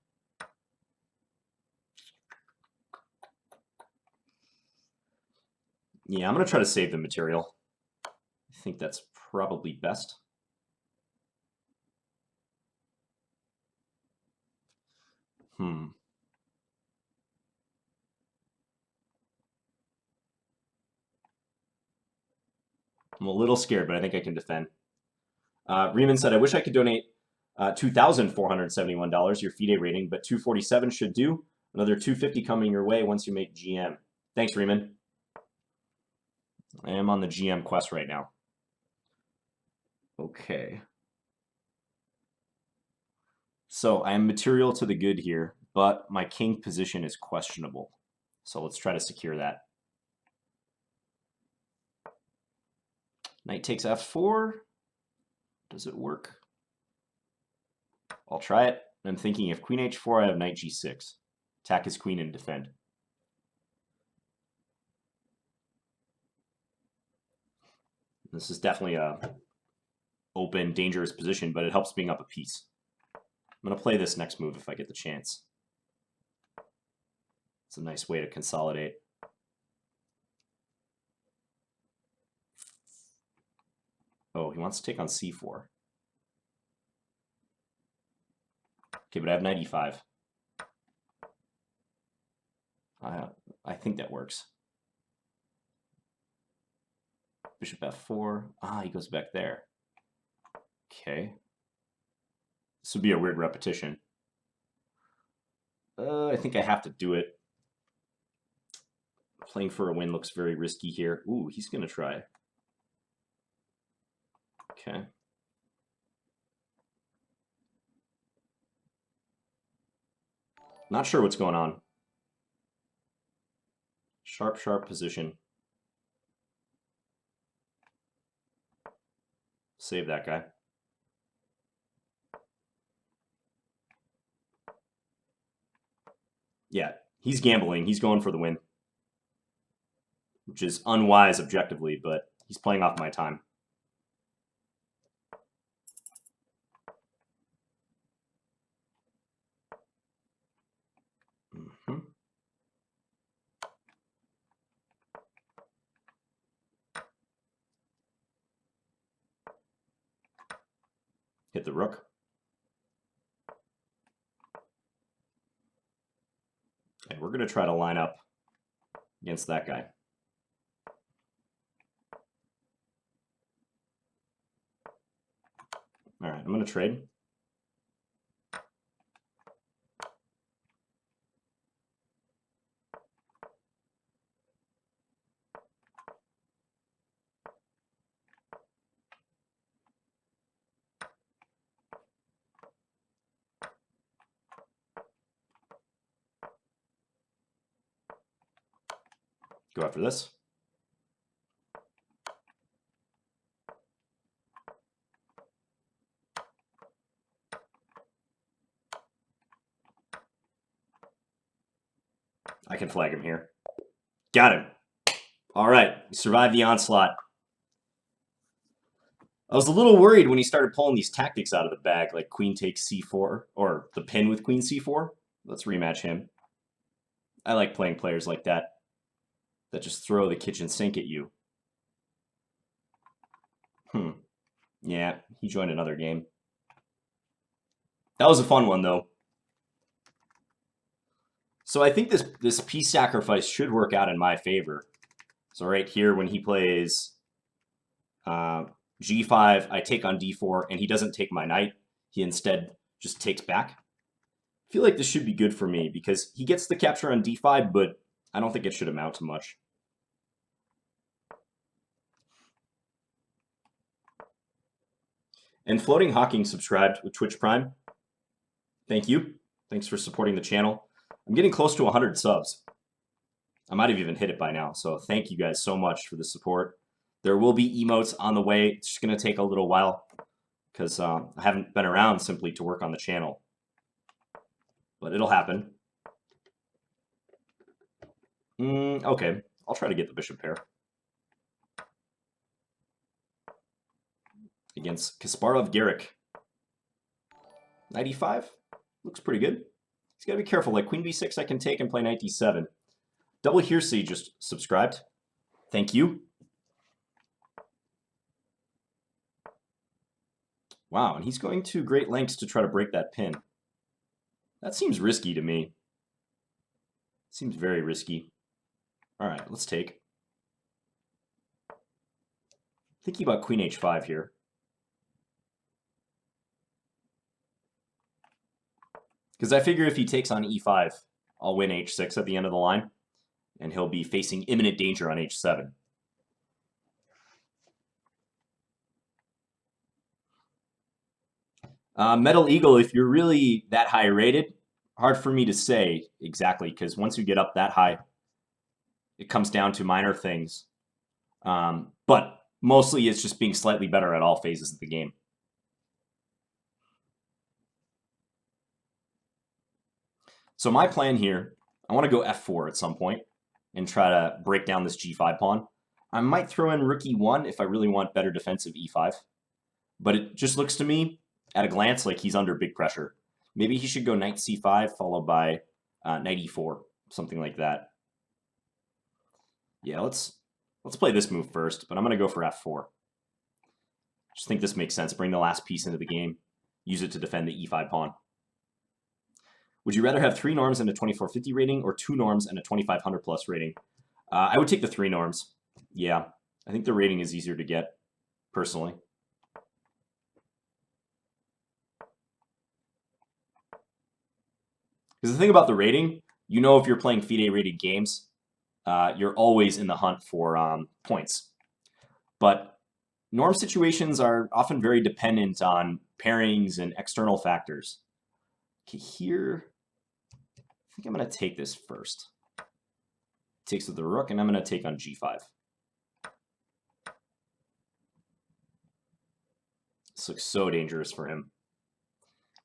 Yeah, I'm going to try to save the material. I think that's probably best. I'm a little scared, but I think I can defend. Riemann said, I wish I could donate $2,471, your FIDE rating, but 247 should do. Another 250 coming your way once you make GM. Thanks, Riemann. I am on the GM quest right now. Okay. So I am material to the good here, but my king position is questionable. So let's try to secure that. Knight takes f4. Does it work? I'll try it. I'm thinking if queen h4, I have knight g6. Attack his queen and defend. This is definitely a open, dangerous position, but it helps being up a piece. I'm going to play this next move if I get the chance. It's a nice way to consolidate. Oh, he wants to take on c4. Okay, but I have knight e5. I think that works. Bishop f4. Ah, he goes back there. Okay. This would be a weird repetition. I think I have to do it. Playing for a win looks very risky here. Ooh, he's going to try. Okay. Not sure what's going on. Sharp, sharp position. Save that guy. Yeah, he's gambling. He's going for the win. Which is unwise objectively, but he's playing off my time. Hit the rook. And we're going to try to line up against that guy. All right, I'm going to trade. Go after this. I can flag him here. Got him. All right, we survived the onslaught. I was a little worried when he started pulling these tactics out of the bag, like queen takes c4, or the pin with queen c4. Let's rematch him. I like playing players like that just throw the kitchen sink at you. Yeah, he joined another game. That was a fun one, though. So I think this piece sacrifice should work out in my favor. So right here, when he plays g5, I take on d4, and he doesn't take my knight. He instead just takes back. I feel like this should be good for me, because he gets the capture on d5, but I don't think it should amount to much. And Floating Hawking subscribed with Twitch Prime. Thank you. Thanks for supporting the channel. I'm getting close to 100 subs. I might have even hit it by now, so thank you guys so much for the support. There will be emotes on the way. It's just going to take a little while because I haven't been around simply to work on the channel. But it'll happen. Okay, I'll try to get the bishop pair. against Kasparov Garrick. 95? Looks pretty good. He's got to be careful. Like queen b6 I can take and play knight d7. Double Hearsay just subscribed. Thank you. Wow, and he's going to great lengths to try to break that pin. That seems risky to me. Seems very risky. All right, let's take. Thinking about queen h5 here. Because I figure if he takes on e5, I'll win h6 at the end of the line, and he'll be facing imminent danger on h7. Metal Eagle, if you're really that high rated, hard for me to say exactly, because once you get up that high, it comes down to minor things. But mostly it's just being slightly better at all phases of the game. So my plan here, I want to go f4 at some point and try to break down this g5 pawn. I might throw in rook e1 if I really want better defensive e5. But it just looks to me, at a glance, like he's under big pressure. Maybe he should go knight c5 followed by knight e4, something like that. Yeah, let's play this move first, but I'm going to go for f4. Just think this makes sense. Bring the last piece into the game. Use it to defend the e5 pawn. Would you rather have 3 norms and a 2450 rating or 2 norms and a 2500 plus rating? I would take the 3 norms. Yeah, I think the rating is easier to get, personally. Because the thing about the rating, you know if you're playing FIDE-rated games, you're always in the hunt for points. But norm situations are often very dependent on pairings and external factors. Okay, here, I think I'm going to take this first. Takes with the rook, and I'm going to take on g5. This looks so dangerous for him.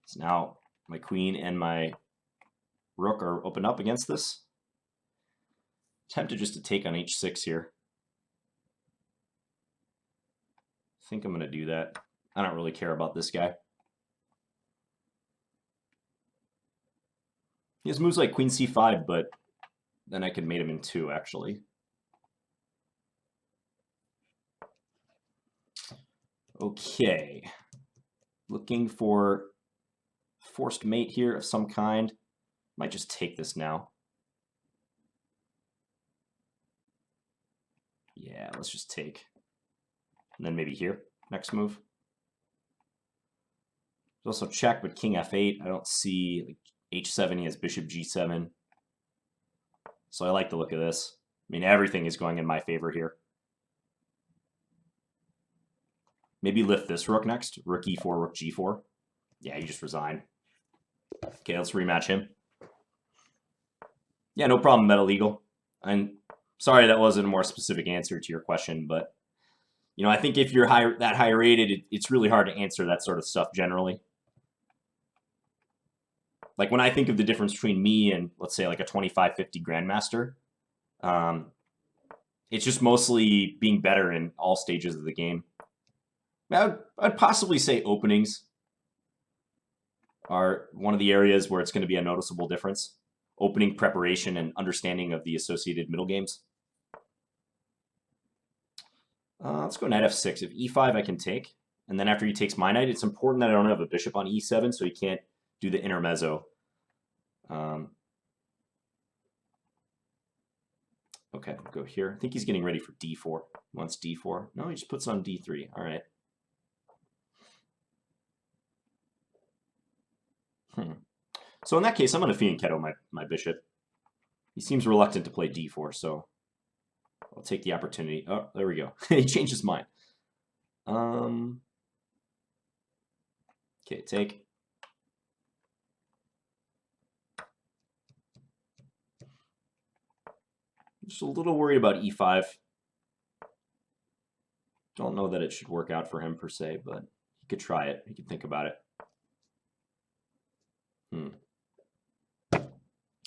So now my queen and my rook are open up against this. Tempted just to take on h6 here. I think I'm going to do that. I don't really care about this guy. He has moves like queen c5, but then I could mate him in 2, actually. Okay. Looking for forced mate here of some kind. Might just take this now. Yeah, let's just take. And then maybe here, next move. There's also check, but king f8. I don't see like h7, he has bishop g7. So I like the look of this. I mean, everything is going in my favor here. Maybe lift this rook next. Rook e4, rook g4. Yeah, you just resign. Okay, let's rematch him. Yeah, no problem, Metal Eagle. And sorry that wasn't a more specific answer to your question, but you know, I think if you're that high rated, it's really hard to answer that sort of stuff generally. Like when I think of the difference between me and, let's say, like a 2550 Grandmaster, it's just mostly being better in all stages of the game. I'd possibly say openings are one of the areas where it's going to be a noticeable difference. Opening preparation and understanding of the associated middle games. Let's go knight f6. If e5 I can take, and then after he takes my knight, it's important that I don't have a bishop on e7, so he can't do the intermezzo. Okay, we'll go here. I think he's getting ready for d4. He wants d4. No, he just puts on d3. All right. So in that case, I'm going to fianchetto my bishop. He seems reluctant to play d4, so I'll take the opportunity. Oh, there we go. He changed his mind. Okay, take. Just a little worried about e5. Don't know that it should work out for him per se, but he could try it. He could think about it.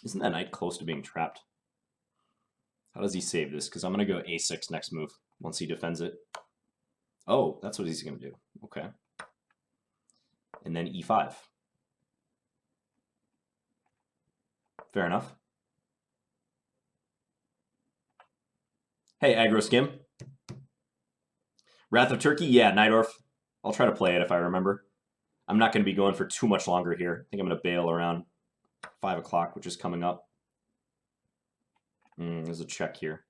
Isn't that knight close to being trapped? How does he save this? Because I'm going to go a6 next move once he defends it. Oh, that's what he's going to do. Okay. And then e5. Fair enough. Hey, aggro skim. Wrath of Turkey? Yeah, Nightorf. I'll try to play it if I remember. I'm not going to be going for too much longer here. I think I'm going to bail around 5 o'clock, which is coming up. There's a check here.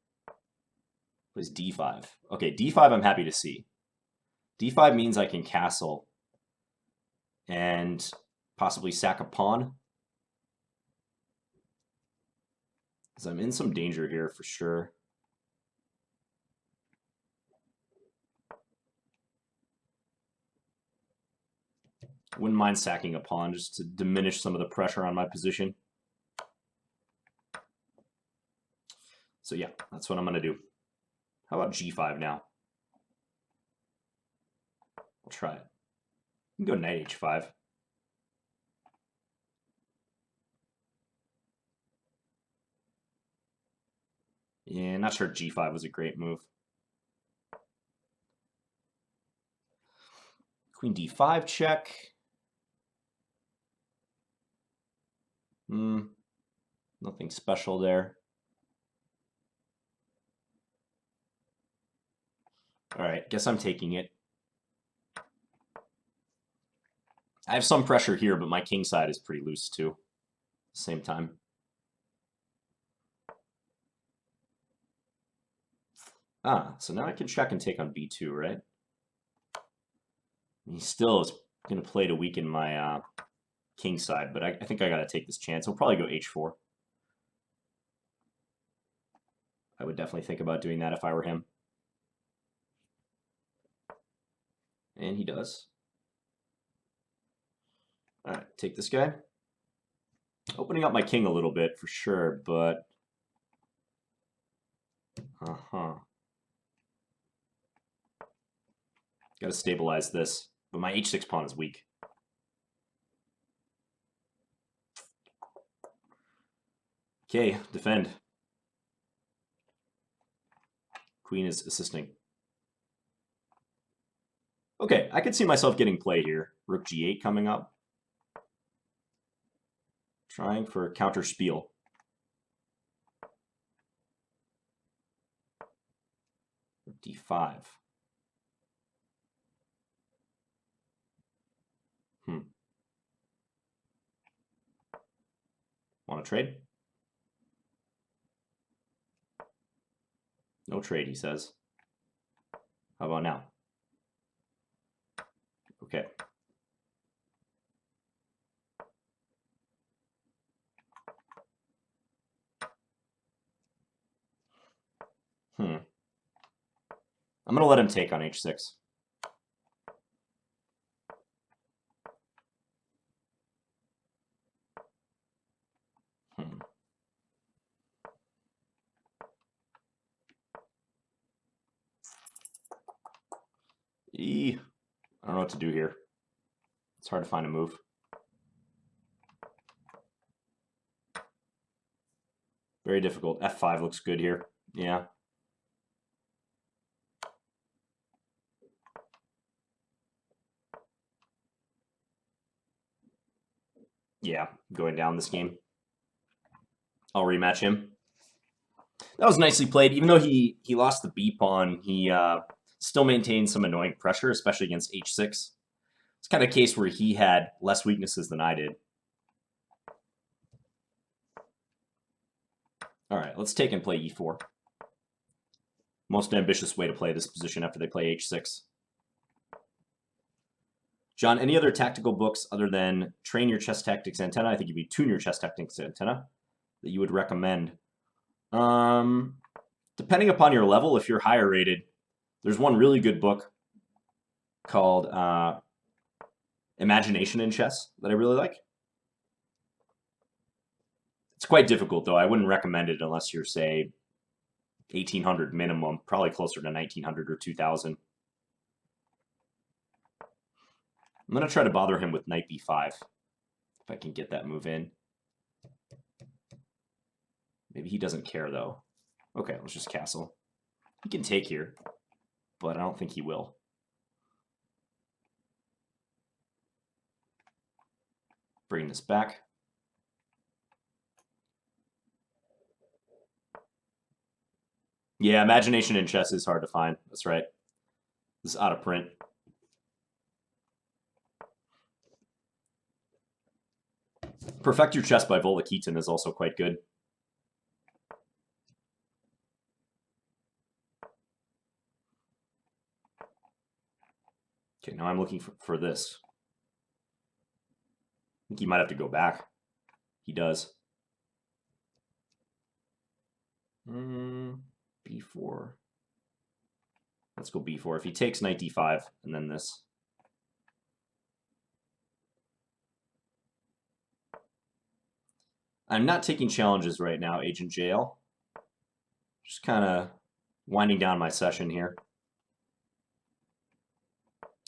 Plays d5. Okay, d5 I'm happy to see. d5 means I can castle and possibly sack a pawn. Because I'm in some danger here for sure. Wouldn't mind sacking a pawn just to diminish some of the pressure on my position. So yeah, that's what I'm going to do. How about g5 now? I'll try it. You can go knight h5. Yeah, not sure g5 was a great move. Queen d5 check. Nothing special there. All right, guess I'm taking it. I have some pressure here, but my king side is pretty loose too. At the same time. So now I can check and take on b2, right? He still is going to play to weaken my king side, but I think I got to take this chance. He'll probably go h4. I would definitely think about doing that if I were him. And he does. All right, take this guy. Opening up my king a little bit for sure, but... Got to stabilize this, but my h6 pawn is weak. Okay, defend. Queen is assisting. Okay, I could see myself getting play here. Rook g8 coming up. Trying for counter spiel. Rook d5. Want to trade? No trade, he says. How about now? Okay. I'm going to let him take on h6. I don't know what to do here. It's hard to find a move. Very difficult. f5 looks good here. Yeah. Yeah, going down this game. I'll rematch him. That was nicely played. Even though he lost the b pawn, he still maintained some annoying pressure, especially against h6. It's kind of a case where he had less weaknesses than I did. All right, let's take and play e4. Most ambitious way to play this position after they play h6. John, any other tactical books other than Train Your Chess Tactics Antenna? I think you'd be Tune Your Chess Tactics Antenna that you would recommend. Depending upon your level, if you're higher rated, there's one really good book called Imagination in Chess that I really like. It's quite difficult, though. I wouldn't recommend it unless you're, say, 1800 minimum, probably closer to 1900 or 2000. I'm going to try to bother him with knight b5, if I can get that move in. Maybe he doesn't care, though. Okay, let's just castle. He can take here, but I don't think he will. Bring this back. Yeah, imagination in chess is hard to find. That's right. This is out of print. Perfect Your Chess by Vola Keaton is also quite good. Okay, now I'm looking for this. I think he might have to go back. He does. B4. Let's go B4. If he takes knight D5 and then this. I'm not taking challenges right now, Agent JL. Just kind of winding down my session here.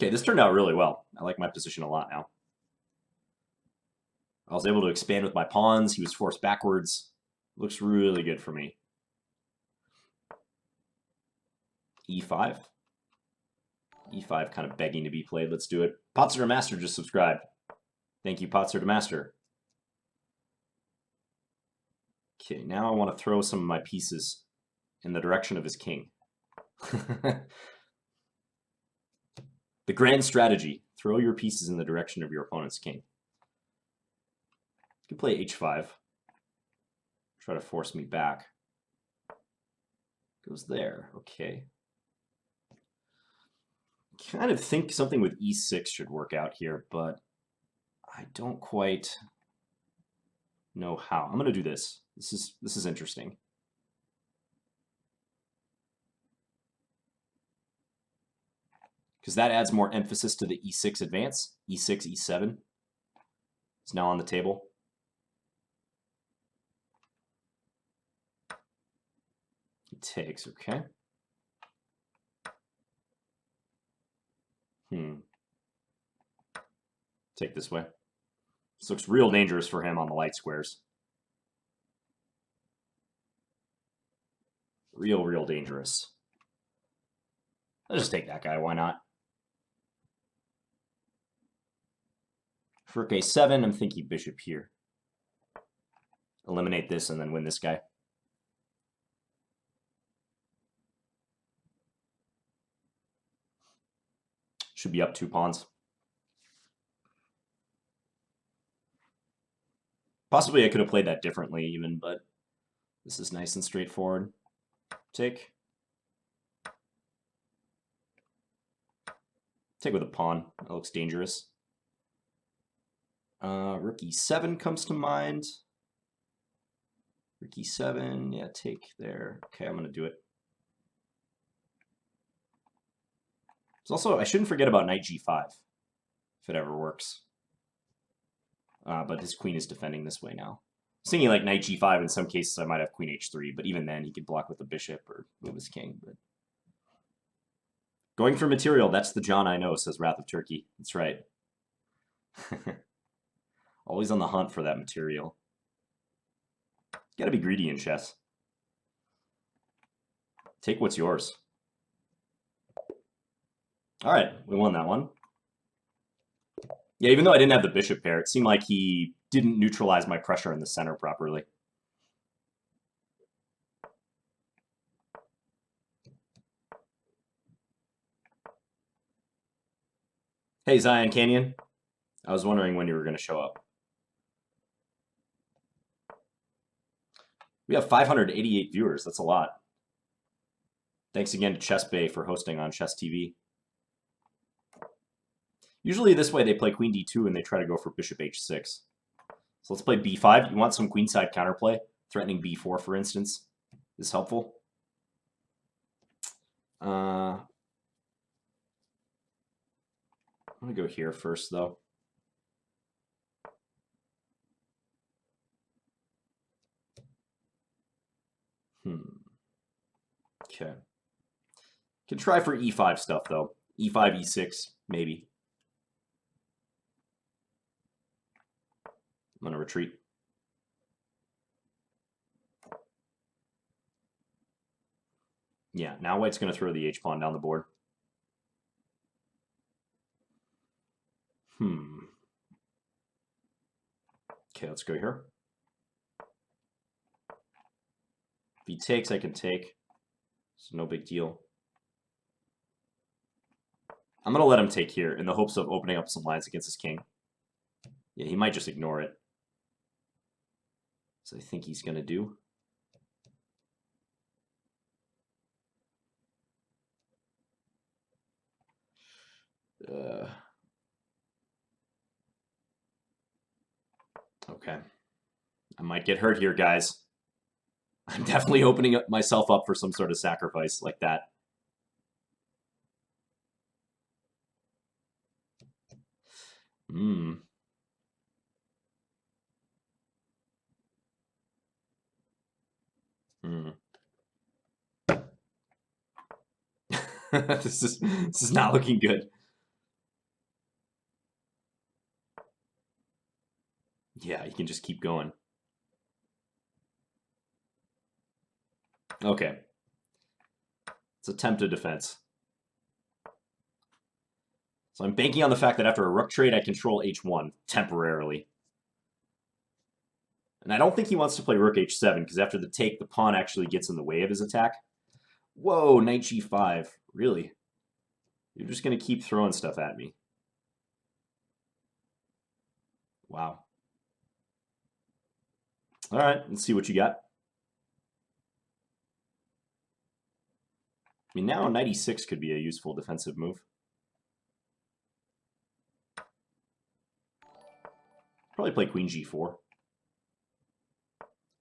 Okay, this turned out really well. I like my position a lot now. I was able to expand with my pawns. He was forced backwards. Looks really good for me. E5. E5 kind of begging to be played. Let's do it. Potser to Master just subscribed. Thank you, Potser to Master. Okay, now I want to throw some of my pieces in the direction of his king. The grand strategy. Throw your pieces in the direction of your opponent's king. You can play H5. Try to force me back. Goes there. Okay. Kind of think something with E6 should work out here, but I don't quite know how. I'm going to do this. This is interesting. Because that adds more emphasis to the E6 advance. E6, E7 is now on the table. He takes, okay. Take this way. This looks real dangerous for him on the light squares. Real dangerous. Let's just take that guy, why not? For A7, I'm thinking bishop here. Eliminate this and then win this guy. Should be up 2 pawns. Possibly I could have played that differently even, but this is nice and straightforward. Take. Take with a pawn. That looks dangerous. Rook E7 comes to mind. Rook E7, yeah, take there. Okay, I'm going to do it. There's also, I shouldn't forget about knight G5, if it ever works. But his queen is defending this way now. I was thinking like knight G5, in some cases I might have queen H3, but even then he could block with the bishop or move his king. But going for material, that's the John I know, says Wrath of Turkey. That's right. Always on the hunt for that material. Gotta be greedy in chess. Take what's yours. All right, we won that one. Yeah, even though I didn't have the bishop pair, it seemed like he didn't neutralize my pressure in the center properly. Hey, Zion Canyon. I was wondering when you were going to show up. We have 588 viewers. That's a lot. Thanks again to Chess Bay for hosting on Chess TV. Usually this way they play queen d2 and they try to go for bishop h6. So let's play b5. You want some queenside counterplay? Threatening b4, for instance, is helpful. I'm going to go here first, though. Okay. Can try for e5 stuff, though. e5, e6, maybe. I'm going to retreat. Yeah, now white's going to throw the h-pawn down the board. Okay, let's go here. If he takes, I can take. So no big deal. I'm going to let him take here in the hopes of opening up some lines against his king. Yeah, he might just ignore it. So I think he's going to do. Okay. I might get hurt here, guys. I'm definitely opening myself up for some sort of sacrifice like that. Hmm. Hmm. This is not looking good. Yeah, you can just keep going. Okay. It's attempted defense. So I'm banking on the fact that after a rook trade, I control h1 temporarily. And I don't think he wants to play rook h7, because after the take, the pawn actually gets in the way of his attack. Whoa, knight g5. Really? You're just going to keep throwing stuff at me. Wow. All right, let's see what you got. I mean, now knight e6 could be a useful defensive move. Probably play queen g4.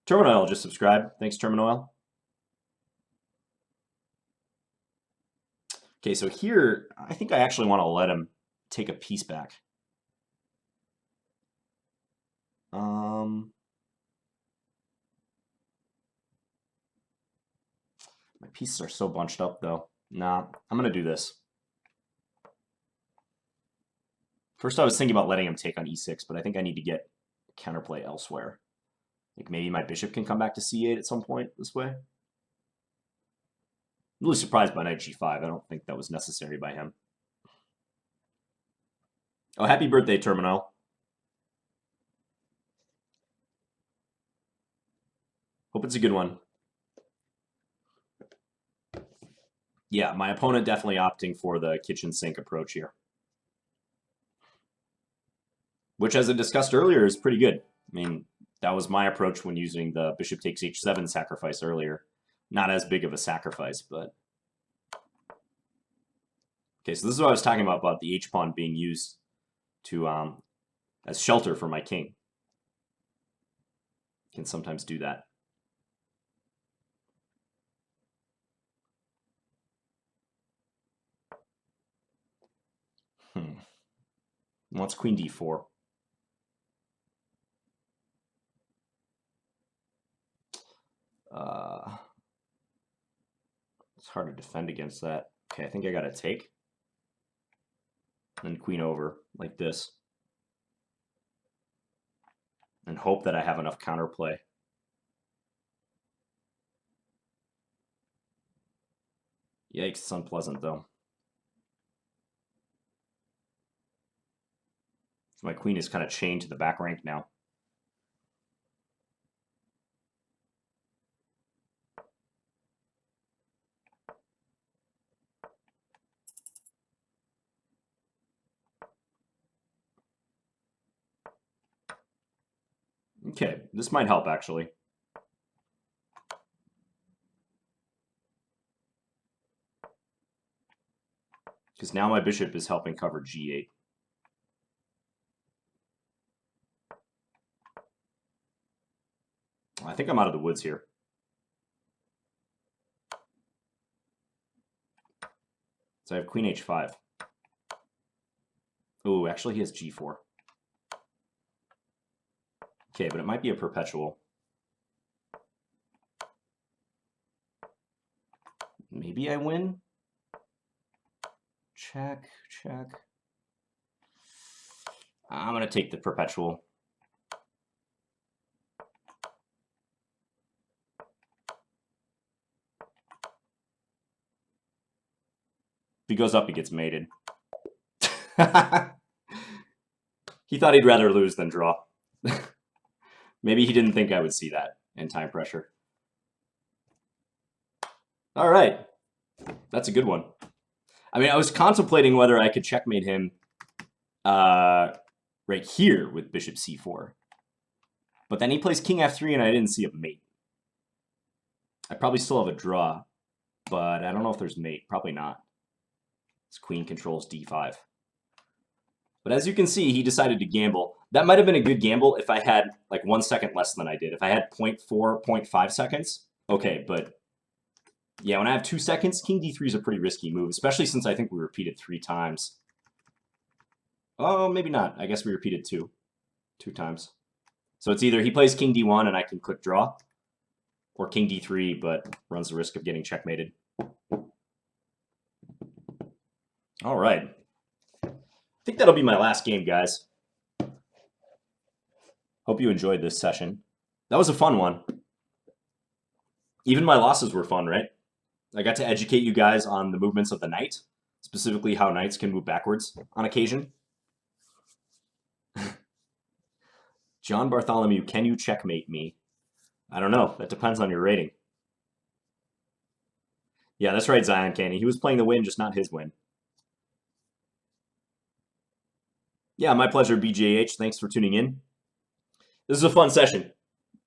Terminal just subscribed. Thanks, Terminal. Okay, so here, I think I actually want to let him take a piece back. My pieces are so bunched up, though. Nah, I'm going to do this. First, I was thinking about letting him take on e6, but I think I need to get counterplay elsewhere. Like maybe my bishop can come back to c8 at some point this way. I'm really surprised by knight g5. I don't think that was necessary by him. Oh, happy birthday, Terminal. Hope it's a good one. Yeah, my opponent definitely opting for the kitchen sink approach here. Which, as I discussed earlier, is pretty good. I mean, that was my approach when using the bishop takes h7 sacrifice earlier. Not as big of a sacrifice, but... Okay, so this is what I was talking about the h-pawn being used to as shelter for my king. Can sometimes do that. Wants queen d4. It's hard to defend against that. Okay, I think I gotta take. Then queen over, like this. And hope that I have enough counterplay. Yikes, it's unpleasant though. So my queen is kind of chained to the back rank now. Okay, this might help actually. Because now my bishop is helping cover g8. I think I'm out of the woods here. So I have queen h5. Oh, actually he has g4. Okay, but it might be a perpetual. Maybe I win? Check, check. I'm going to take the perpetual. If he goes up, he gets mated. He thought he'd rather lose than draw. Maybe he didn't think I would see that in time pressure. All right. That's a good one. I mean, I was contemplating whether I could checkmate him right here with bishop c4. But then he plays king f3 and I didn't see a mate. I probably still have a draw, but I don't know if there's mate. Probably not. His queen controls d5. But as you can see, he decided to gamble. That might have been a good gamble if I had like 1 second less than I did. If I had 0.4, 0.5 seconds, okay, but yeah, when I have 2 seconds, king d3 is a pretty risky move, especially since I think we repeated 3 times. Oh, maybe not. I guess we repeated 2 times. So it's either he plays king d1 and I can click draw, or king d3, but runs the risk of getting checkmated. All right. I think that'll be my last game, guys. Hope you enjoyed this session. That was a fun one. Even my losses were fun, right? I got to educate you guys on the movements of the knight, specifically how knights can move backwards on occasion. John Bartholomew, can you checkmate me? I don't know. That depends on your rating. Yeah, that's right, Zion Canny. He was playing the win, just not his win. Yeah, my pleasure, BJH. Thanks for tuning in. This is a fun session.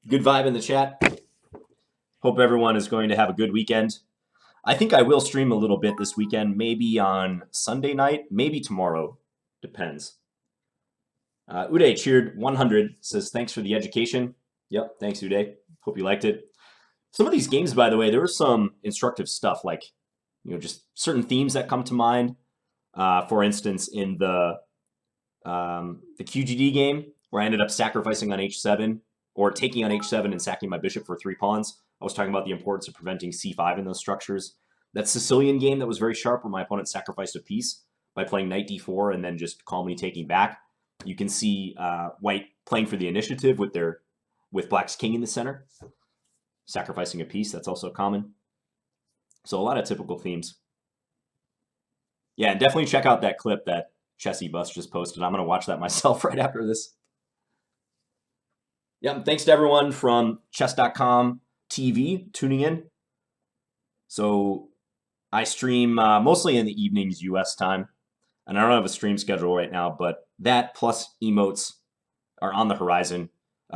Good vibe in the chat. Hope everyone is going to have a good weekend. I think I will stream a little bit this weekend, maybe on Sunday night, maybe tomorrow. Depends. Uday cheered 100, says thanks for the education. Yep, thanks, Uday. Hope you liked it. Some of these games, by the way, there was some instructive stuff, like, you know, just certain themes that come to mind. For instance, in the QGD game, where I ended up sacrificing on h7, or taking on h7 and sacking my bishop for 3 pawns. I was talking about the importance of preventing c5 in those structures. That Sicilian game that was very sharp, where my opponent sacrificed a piece by playing knight d4 and then just calmly taking back. You can see white playing for the initiative with black's king in the center, sacrificing a piece. That's also common. So a lot of typical themes. Yeah, and definitely check out that clip that Chessy Bus just posted. I'm going to watch that myself right after this. Yeah, thanks to everyone from chess.com TV tuning in. So I stream mostly in the evenings US time. And I don't have a stream schedule right now, but that plus emotes are on the horizon.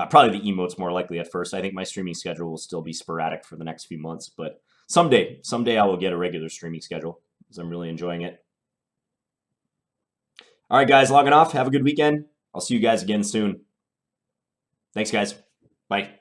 Probably the emotes more likely at first. I think my streaming schedule will still be sporadic for the next few months, but someday I will get a regular streaming schedule because I'm really enjoying it. All right, guys, logging off. Have a good weekend. I'll see you guys again soon. Thanks, guys. Bye.